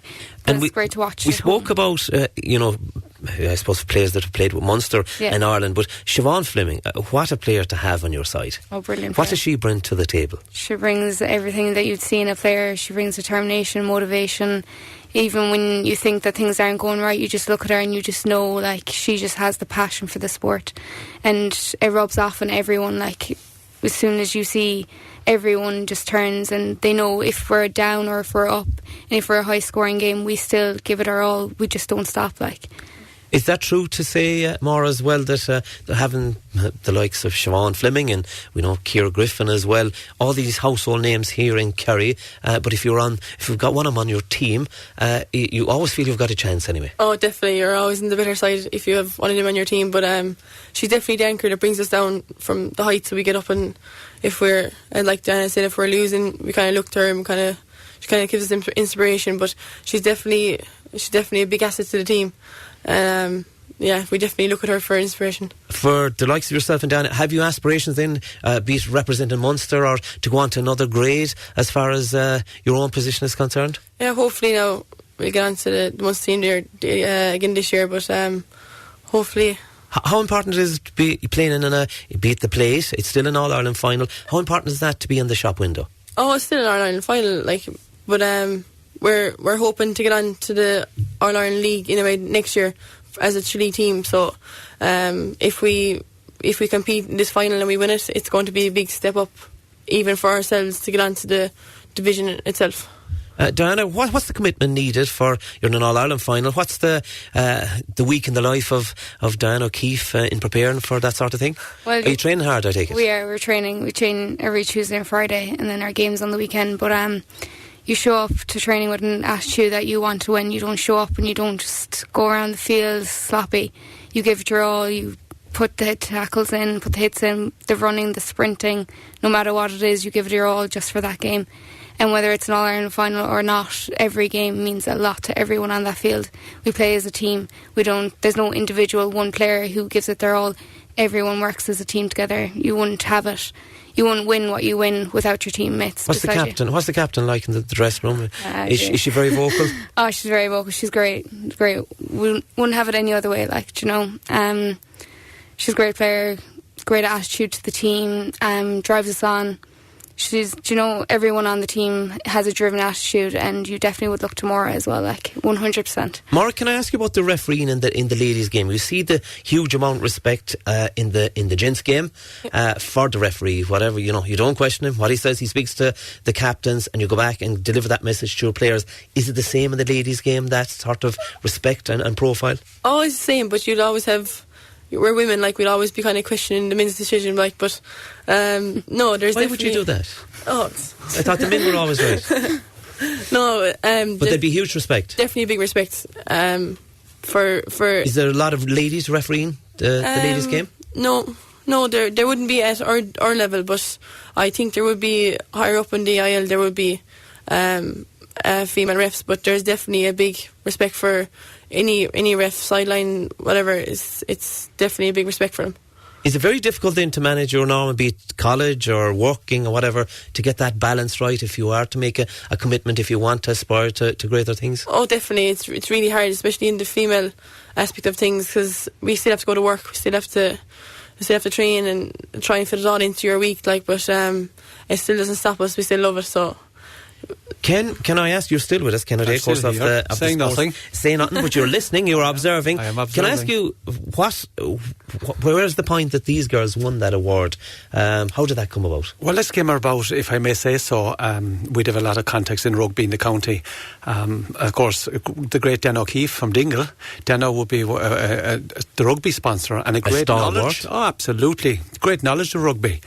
[SPEAKER 12] And it's great to watch.
[SPEAKER 1] We spoke about, I suppose players that have played with Munster in Ireland, but Siobhan Fleming, what a player to have on your side.
[SPEAKER 12] Oh, brilliant.
[SPEAKER 1] What does she bring to the table?
[SPEAKER 12] She brings everything that you'd see in a player. She brings determination, motivation. Even when you think that things aren't going right, you just look at her and you just know, like, she just has the passion for the sport. And it rubs off on everyone, like, as soon as you see, everyone just turns and they know if we're down or if we're up, and if we're a high scoring game, we still give it our all. We just don't stop, like.
[SPEAKER 1] Is that true to say, Maura, as well, that having the likes of Siobhan Fleming and we know Derrick Griffin as well, all these household names here in Kerry, but if you've got one of them on your team, you always feel you've got a chance anyway?
[SPEAKER 11] Oh, definitely. You're always in the better side if you have one of them on your team. But she's definitely the anchor that brings us down from the heights that we get up. And if we're, like Diana said, if we're losing, we kind of look to her and she kind of gives us inspiration. But she's definitely a big asset to the team. We definitely look at her for inspiration. For the likes of yourself and Diana, have you aspirations then, be it representing Munster or to go on to another grade as far as your own position is concerned? Yeah, hopefully now we'll get on to the Munster team again this year, but hopefully. How important is it to be playing in beat the plate? It's still an All-Ireland final. How important is that to be in the shop window? Oh, it's still an All-Ireland final, but we're hoping to get on to the All-Ireland League anyway next year as a Tralee team. So if we compete in this final and we win it, it's going to be a big step up even for ourselves to get on to the division itself. Diana, what's the commitment needed for you're in an All-Ireland final? What's the week in the life of Diana O'Keefe in preparing for that sort of thing? Well, are you training hard, I take it? We're training. We train every Tuesday and Friday, and then our games on the weekend. But you show up to training with an attitude that you want to win. You don't show up and you don't just go around the field sloppy. You give it your all. You put the tackles in, put the hits in, the running, the sprinting. No matter what it is, you give it your all just for that game. And whether it's an All-Ireland final or not, every game means a lot to everyone on that field. We play as a team. There's no individual one player who gives it their all. Everyone works as a team together. You wouldn't have it. You wouldn't win what you win without your teammates. What's the captain like in the dressing room? Is she very vocal? Oh, she's very vocal. She's great. We wouldn't have it any other way. She's a great player, great attitude to the team. Drives us on. Everyone on the team has a driven attitude, and you definitely would look to Maura as well, 100%. Maura, can I ask you about the refereeing in the ladies' game? You see the huge amount of respect in the gents' game for the referee. Whatever you don't question him. What he says, he speaks to the captains, and you go back and deliver that message to your players. Is it the same in the ladies' game? That sort of respect and profile? Oh, it's the same, but you'd always have. We're women, we'd always be kind of questioning the men's decision, but no, there's. Why would you do that? Oh, I thought the men were always right. No, but there'd be huge respect. Definitely big respect. For is there a lot of ladies refereeing the ladies' game? No, there wouldn't be at our level, but I think there would be higher up in the IL. There would be female refs, but there's definitely a big respect for any ref, sideline, whatever. It's definitely a big respect for them. Is it very difficult then to manage your norm, be it college or working or whatever, to get that balance right if you are to make a commitment, if you want to aspire to greater things? Oh, definitely. It's really hard, especially in the female aspect of things, because we still have to go to work, we still have to train and try and fit it all into your week, but it still doesn't stop us. We still love it, so
[SPEAKER 1] Ken, can I ask, you're still with us, Ken O'Day, of course, of the
[SPEAKER 10] saying nothing.
[SPEAKER 1] Saying nothing, but you're listening, you're observing.
[SPEAKER 10] I am observing.
[SPEAKER 1] Can I ask you, where is the point that these girls won that award? How did that come about?
[SPEAKER 10] Well, this came about, if I may say so, we'd have a lot of contacts in rugby in the county. Of course, the great Dan O'Keefe from Dingle. Dan would be the rugby sponsor and a great knowledge. Oh, absolutely. Great knowledge of rugby.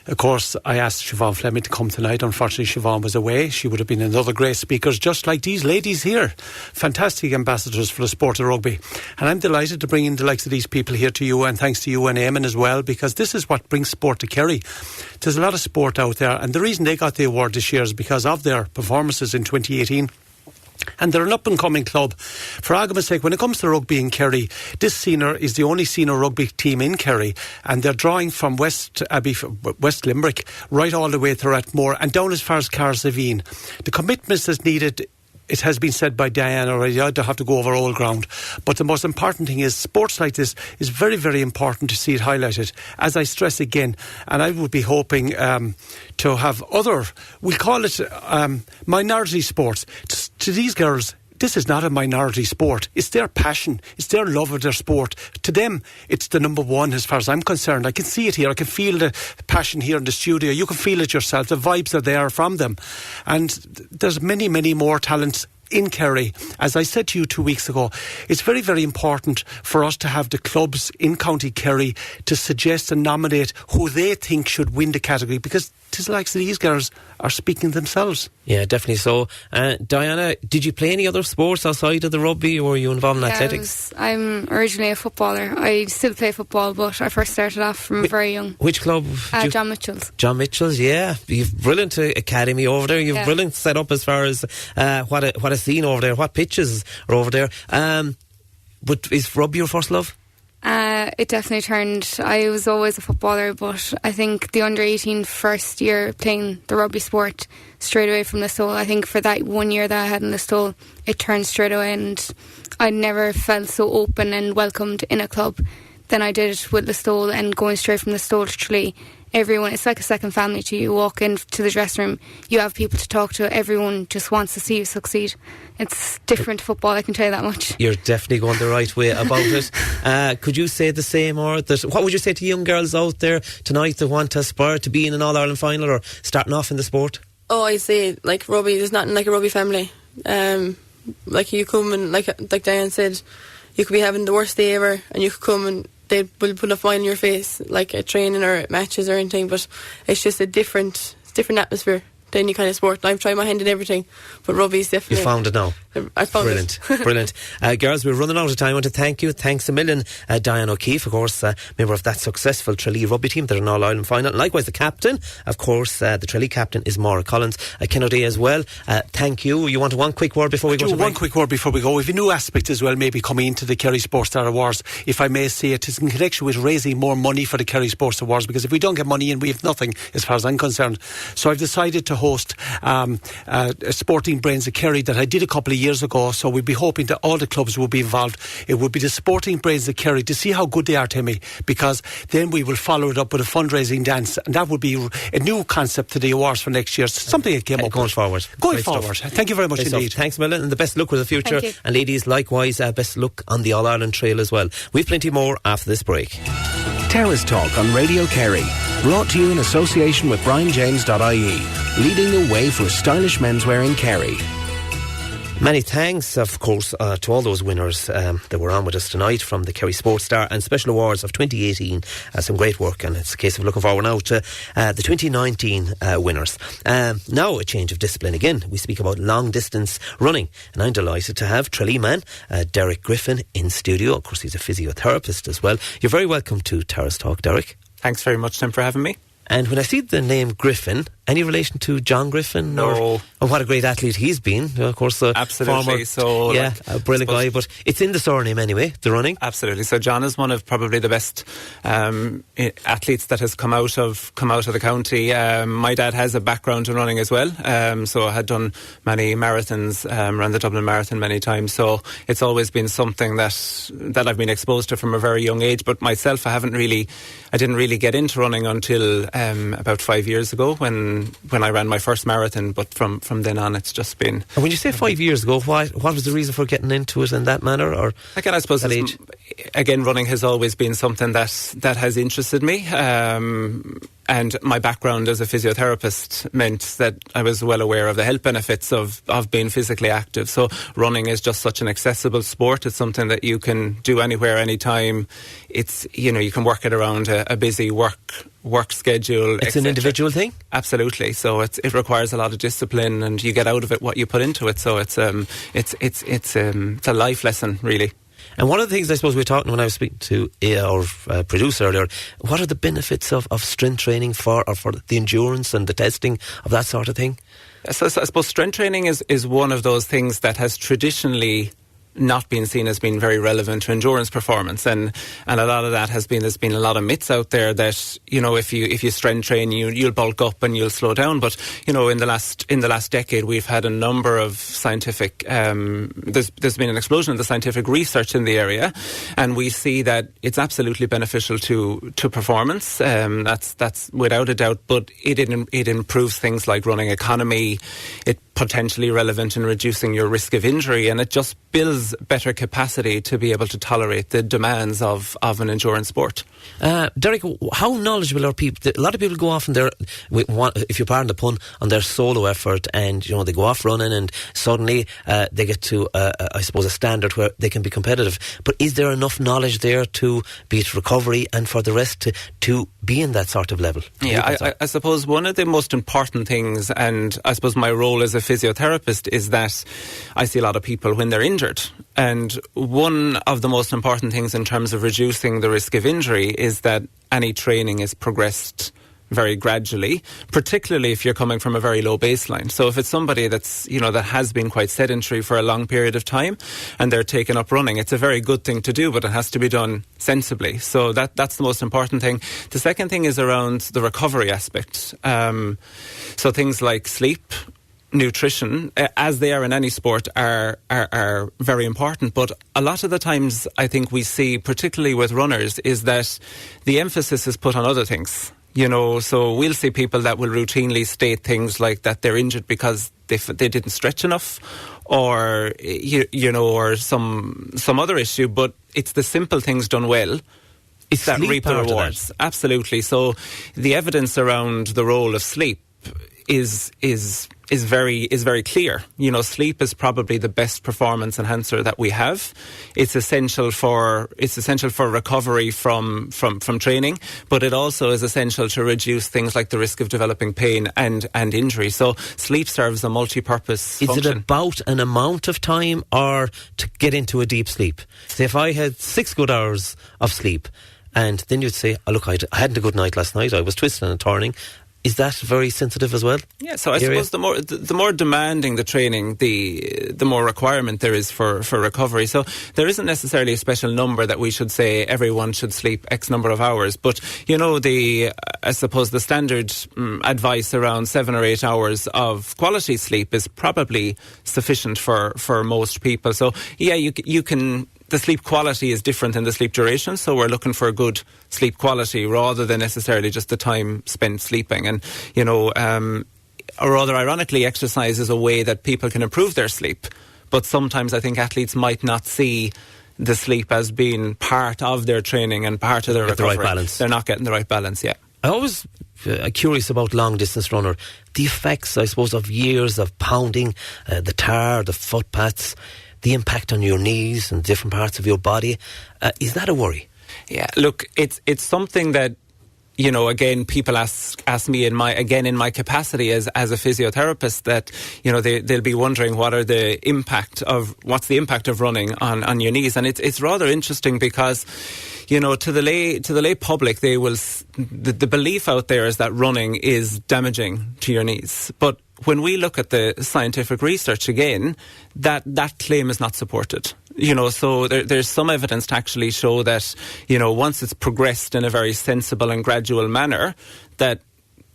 [SPEAKER 10] Of course, I asked Siobhan Fleming to come tonight. Unfortunately, Siobhan was away. She would have been another great speaker, just like these ladies here. Fantastic ambassadors for the sport of rugby. And I'm delighted to bring in the likes of these people here to you, and thanks to you and Eamon as well, because this is what brings sport to Kerry. There's a lot of sport out there, and the reason they got the award this year is because of their performances in 2018. And they're an up-and-coming club. For argument's sake, when it comes to rugby in Kerry, this senior is the only senior rugby team in Kerry, and they're drawing from West Limerick right all the way to Rathmore and down as far as Carsavine. The commitments that's needed, it has been said by Diane already, I don't have to go over old ground. But the most important thing is sports like this is very, very important to see it highlighted. As I stress again, and I would be hoping to have other, we'll call it minority sports. To these girls, this is not a minority sport. It's their passion. It's their love of their sport. To them, it's the number one as far as I'm concerned. I can see it here. I can feel the passion here in the studio. You can feel it yourself. The vibes are there from them. And there's many, many more talents in Kerry. As I said to you 2 weeks ago, it's very, very important for us to have the clubs in County Kerry to suggest and nominate who they think should win the category, because it's like these girls are speaking themselves.
[SPEAKER 1] Yeah, definitely so. Diana, did you play any other sports outside of the rugby, or were you involved in athletics?
[SPEAKER 12] I'm originally a footballer. I still play football, but I first started off from very young.
[SPEAKER 1] Which club?
[SPEAKER 12] John Mitchell's.
[SPEAKER 1] John Mitchell's, yeah. You've brilliant academy over there. You've brilliant set up as far as what a scene over there, what pitches are over there. But is rugby your first love?
[SPEAKER 12] It definitely turned. I was always a footballer, but I think the under-18 first year playing the rugby sport straight away from Listowel, I think for that 1 year that I had in Listowel, it turned straight away, and I never felt so open and welcomed in a club than I did with Listowel. And going straight from Listowel to Tralee, everyone, it's like a second family to you. You walk into the dressing room, you have people to talk to, everyone just wants to see you succeed. It's different football, I can tell you that much.
[SPEAKER 1] You're definitely going the right way about it. Could you say the same, or what would you say to young girls out there tonight that want to aspire to be in an All-Ireland final or starting off in the sport?
[SPEAKER 11] Oh, I say, like, rugby, there's nothing like a rugby family. Like, you come and, like Diane said, you could be having the worst day ever, and you could come and they will put a smile on your face, like at training or at matches or anything, but it's just a different atmosphere to any kind of sport. I've tried my hand in everything, but rugby's definitely...
[SPEAKER 1] You found it now.
[SPEAKER 11] I found
[SPEAKER 1] Brilliant.
[SPEAKER 11] it.
[SPEAKER 1] Brilliant. Girls, we're running out of time. I want to thank you. Thanks a million, Diane O'Keefe, of course, member of that successful Tralee rugby team. They're an All-Ireland final. And likewise, the captain, of course, the Tralee captain is Maura Collins. Ken O'Day as well. Thank you. You want one quick word before we go to break?
[SPEAKER 10] One quick word before we go. We've a new aspect as well, maybe coming into the Kerry Sports Star Awards, if I may say it, is in connection with raising more money for the Kerry Sports Awards, because if we don't get money in, we have nothing, as far as I'm concerned. So I've decided to host Sporting Brains of Kerry that I did a couple of years ago. So we'd be hoping that all the clubs would be involved. It would be the Sporting Brains of Kerry to see how good they are, Timmy, because then we will follow it up with a fundraising dance, and that would be a new concept to the awards for next year. Something that came up
[SPEAKER 1] going forward.
[SPEAKER 10] Going forward. Thank you very much indeed.
[SPEAKER 1] Thanks, Millen, and the best luck with the future. And ladies, likewise, best luck on the All-Ireland trail as well. We've plenty more after this break.
[SPEAKER 4] Terrace Talk on Radio Kerry. Brought to you in association with BrianJames.ie. Leading the way for stylish menswear in Kerry.
[SPEAKER 1] Many thanks, of course, to all those winners that were on with us tonight from the Kerry Sports Star and Special Awards of 2018. Some great work, and it's a case of looking forward now to the 2019 winners. Now a change of discipline again. We speak about long distance running, and I'm delighted to have Tralee man Derrick Griffin in studio. Of course, he's a physiotherapist as well. You're very welcome to Terrace Talk, Derrick.
[SPEAKER 13] Thanks very much, Tim, for having me.
[SPEAKER 1] And when I see the name Griffin, any relation to John Griffin?
[SPEAKER 13] No.
[SPEAKER 1] Or what a great athlete he's been. Of course,
[SPEAKER 13] absolutely.
[SPEAKER 1] Former, a brilliant guy, but it's in the surname anyway, the running.
[SPEAKER 13] Absolutely. So John is one of probably the best athletes that has come out of the county. My dad has a background in running as well, so I had done many marathons, ran the Dublin Marathon many times. So it's always been something that I've been exposed to from a very young age. But myself, I didn't really get into running until about 5 years ago when when I ran my first marathon, but from then on it's just been...
[SPEAKER 1] And when you say 5 years ago, what was the reason for getting into it in that manner? Or
[SPEAKER 13] again, I suppose running has always been something that has interested me. And my background as a physiotherapist meant that I was well aware of the health benefits of being physically active. So running is just such an accessible sport. It's something that you can do anywhere, anytime. It's, you can work it around a busy work schedule.
[SPEAKER 1] It's an individual thing?
[SPEAKER 13] Absolutely. So it requires a lot of discipline, and you get out of it what you put into it. So it's a life lesson, really.
[SPEAKER 1] And one of the things I suppose we were talking when I was speaking to our producer earlier, what are the benefits of strength training for the endurance and the testing of that sort of thing?
[SPEAKER 13] So I suppose strength training is one of those things that has traditionally not been seen as being very relevant to endurance performance, and a lot of that there's been a lot of myths out there that if you strength train you'll bulk up and you'll slow down. But in the last decade we've had a number of scientific there's been an explosion in the scientific research in the area, and we see that it's absolutely beneficial to performance. That's without a doubt. But it improves things like running economy. It potentially relevant in reducing your risk of injury, and it just builds better capacity to be able to tolerate the demands of an endurance sport.
[SPEAKER 1] Derrick, how knowledgeable are people? A lot of people go off if you pardon the pun, on their solo effort, and they go off running, and suddenly they get to I suppose a standard where they can be competitive. But is there enough knowledge there to be it recovery and for the rest to be in that sort of level?
[SPEAKER 13] Yeah, I suppose one of the most important things, and I suppose my role as a physiotherapist, is that I see a lot of people when they're injured, and one of the most important things in terms of reducing the risk of injury is that any training is progressed very gradually, particularly if you're coming from a very low baseline. So if it's somebody that's that has been quite sedentary for a long period of time and they're taking up running, it's a very good thing to do, but it has to be done sensibly. So that's the most important thing. The second thing is around the recovery aspect. So things like sleep, nutrition, as they are in any sport, are very important. But a lot of the times I think we see, particularly with runners, is that the emphasis is put on other things. So we'll see people that will routinely state things like that they're injured because they didn't stretch enough, or or some other issue. But it's the simple things done well. It's that reap the rewards. Absolutely. So the evidence around the role of sleep is very clear. Sleep is probably the best performance enhancer that we have. It's essential for recovery from training, but it also is essential to reduce things like the risk of developing pain and injury. So sleep serves a multi-purpose function.
[SPEAKER 1] Is it about an amount of time, or to get into a deep sleep? Say if I had 6 good hours of sleep, and then you'd say, look, I hadn't a good night last night, I was twisting and turning. Is that very sensitive as well?
[SPEAKER 13] Yeah, so I suppose the more demanding the training, the more requirement there is for recovery. So there isn't necessarily a special number that we should say everyone should sleep X number of hours. But, I suppose the standard advice around 7 or 8 hours of quality sleep is probably sufficient for most people. So, yeah, you can... The sleep quality is different than the sleep duration, so we're looking for a good sleep quality rather than necessarily just the time spent sleeping. And, or rather ironically, exercise is a way that people can improve their sleep. But sometimes I think athletes might not see the sleep as being part of their training and part of their recovery.
[SPEAKER 1] The right balance.
[SPEAKER 13] They're not getting the right balance, yeah.
[SPEAKER 1] I always curious about long distance runner, the effects, I suppose, of years of pounding, the tar, the footpaths, the impact on your knees and different parts of your body. Is that a worry?
[SPEAKER 13] Yeah, look, it's something that, again, people ask me in my capacity as a physiotherapist, that, they'll be wondering what's the impact of running on your knees. And it's rather interesting because, to the lay public, they will, the belief out there is that running is damaging to your knees. But when we look at the scientific research again, that claim is not supported. So there's some evidence to actually show that, once it's progressed in a very sensible and gradual manner, that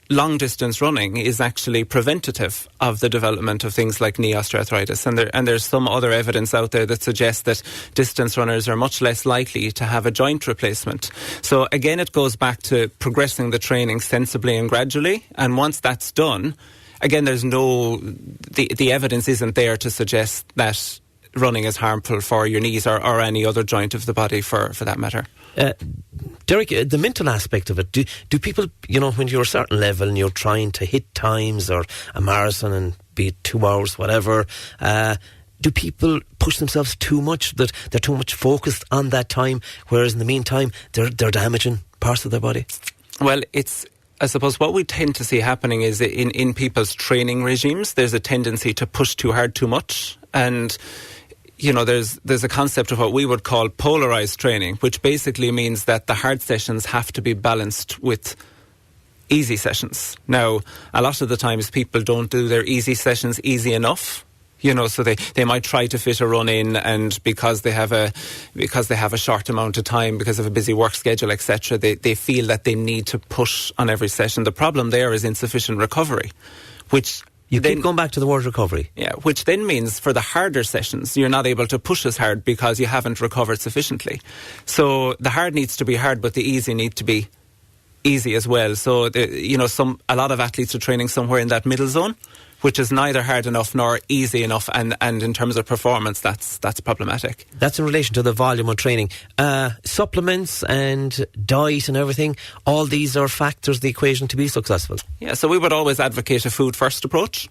[SPEAKER 13] long distance running is actually preventative of the development of things like knee osteoarthritis, and there's some other evidence out there that suggests that distance runners are much less likely to have a joint replacement. So again, it goes back to progressing the training sensibly and gradually, and once that's done, again, the evidence isn't there to suggest that running is harmful for your knees or any other joint of the body for that matter.
[SPEAKER 1] Derrick, the mental aspect of it, do people, when you're a certain level and you're trying to hit times or a marathon and be it 2 hours, whatever, do people push themselves too much, that they're too much focused on that time, whereas in the meantime they're damaging parts of their body? Well,
[SPEAKER 13] I suppose what we tend to see happening is in people's training regimes, there's a tendency to push too hard too much. And, there's a concept of what we would call polarized training, which basically means that the hard sessions have to be balanced with easy sessions. Now, a lot of the times people don't do their easy sessions easy enough. So they might try to fit a run in, and because they have a short amount of time, because of a busy work schedule, etc., they feel that they need to push on every session. The problem there is insufficient recovery, which you keep going back to the word recovery. Yeah, which then means for the harder sessions, you're not able to push as hard because you haven't recovered sufficiently. So the hard needs to be hard, but the easy need to be easy as well. So a lot of athletes are training somewhere in that middle zone, which is neither hard enough nor easy enough, and in terms of performance, that's problematic. That's in relation to the volume of training. Supplements and diet and everything, all these are factors in the equation to be successful. Yeah, so we would always advocate a food-first approach.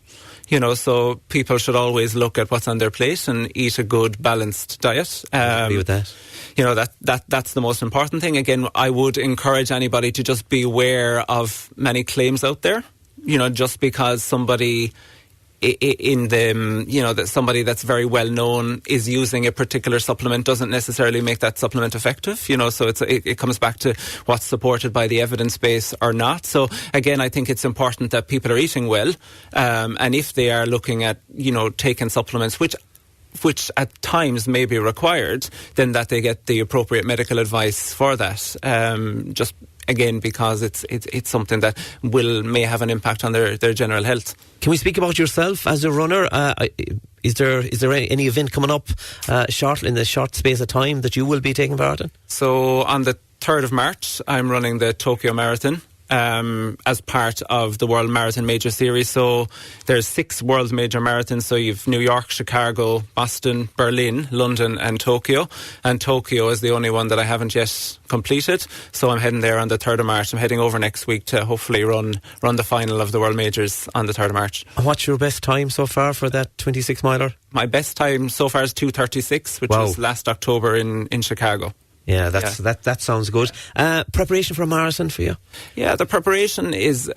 [SPEAKER 13] So people should always look at what's on their plate and eat a good, balanced diet. I agree with that. That's the most important thing. Again, I would encourage anybody to just be aware of many claims out there. Just because somebody that somebody that's very well known is using a particular supplement doesn't necessarily make that supplement effective. So it comes back to what's supported by the evidence base or not. So again, I think it's important that people are eating well, and if they are looking at taking supplements, which at times may be required, then that they get the appropriate medical advice for that. Just again, because it's something that may have an impact on their general health. Can we speak about yourself as a runner? Is there any event coming up in the short space of time that you will be taking part in? So on the 3rd of March, I'm running the Tokyo Marathon. As part of the World Marathon Major Series. So there's 6 World Major Marathons. So you've New York, Chicago, Boston, Berlin, London and Tokyo. And Tokyo is the only one that I haven't yet completed. So I'm heading there on the 3rd of March. I'm heading over next week to hopefully run the final of the World Majors on the 3rd of March. And what's your best time so far for that 26 miler? My best time so far is 2:36, which was last October in Chicago. Yeah, that sounds good. Preparation for a marathon for you? Yeah, the preparation is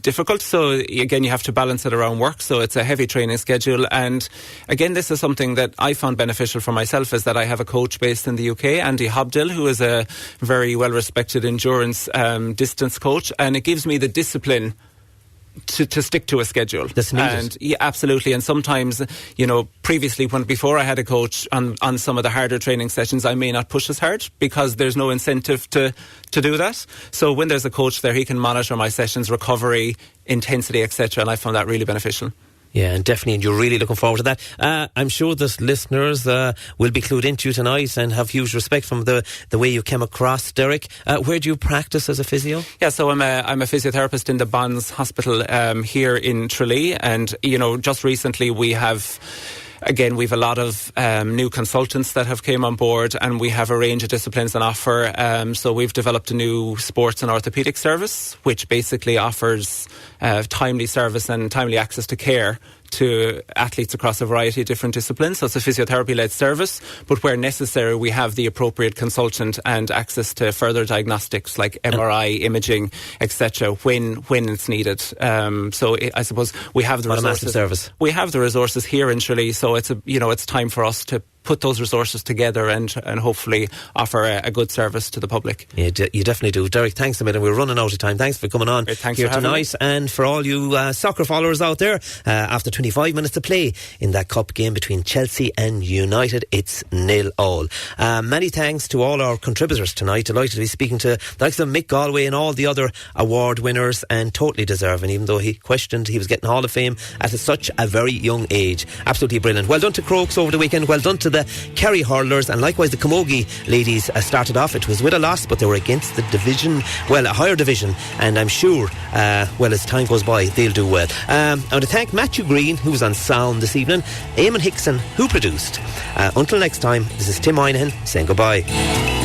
[SPEAKER 13] difficult. So again, you have to balance it around work. So it's a heavy training schedule. And again, this is something that I found beneficial for myself, is that I have a coach based in the UK, Andy Hobdill, who is a very well-respected endurance distance coach. And it gives me the discipline to stick to a schedule. That's needed. And yeah, absolutely. And sometimes, previously before I had a coach on some of the harder training sessions, I may not push as hard because there's no incentive to do that. So when there's a coach there, he can monitor my sessions, recovery, intensity, etc. And I found that really beneficial. Yeah, and definitely, and you're really looking forward to that. I'm sure that listeners will be clued into you tonight and have huge respect from the way you came across, Derrick. Where do you practice as a physio? Yeah, so I'm a physiotherapist in the Bonds Hospital here in Tralee, and just recently we've a lot of new consultants that have came on board, and we have a range of disciplines on offer. So we've developed a new sports and orthopaedic service, which basically offers timely service and timely access to care to athletes across a variety of different disciplines. So it's a physiotherapy-led service, but where necessary, we have the appropriate consultant and access to further diagnostics like MRI, imaging, etc. when it's needed. I suppose we have the resources. Service. We have the resources here in Tralee, so it's time for us to put those resources together and hopefully offer a good service to the public.
[SPEAKER 1] Yeah, you definitely do. Derrick, thanks a million. We're running out of time. Thanks for coming on here tonight. And for all you soccer followers out there, after 25 minutes to play in that cup game between Chelsea and United, it's 0-0. Many thanks to all our contributors tonight. Delighted to be speaking to the likes of Mick Galwey and all the other award winners, and totally deserving, even though he questioned he was getting Hall of Fame at such a very young age. Absolutely brilliant. Well done to Crokes over the weekend. Well done to the Kerry hurlers, and likewise the Camogie ladies started off. It was with a loss, but they were against the division, well, a higher division, and I'm sure, as time goes by, they'll do well. I want to thank Matthew Green, who was on sound this evening, Eamon Hickson, who produced. Until next time, this is Tim Moynihan saying goodbye.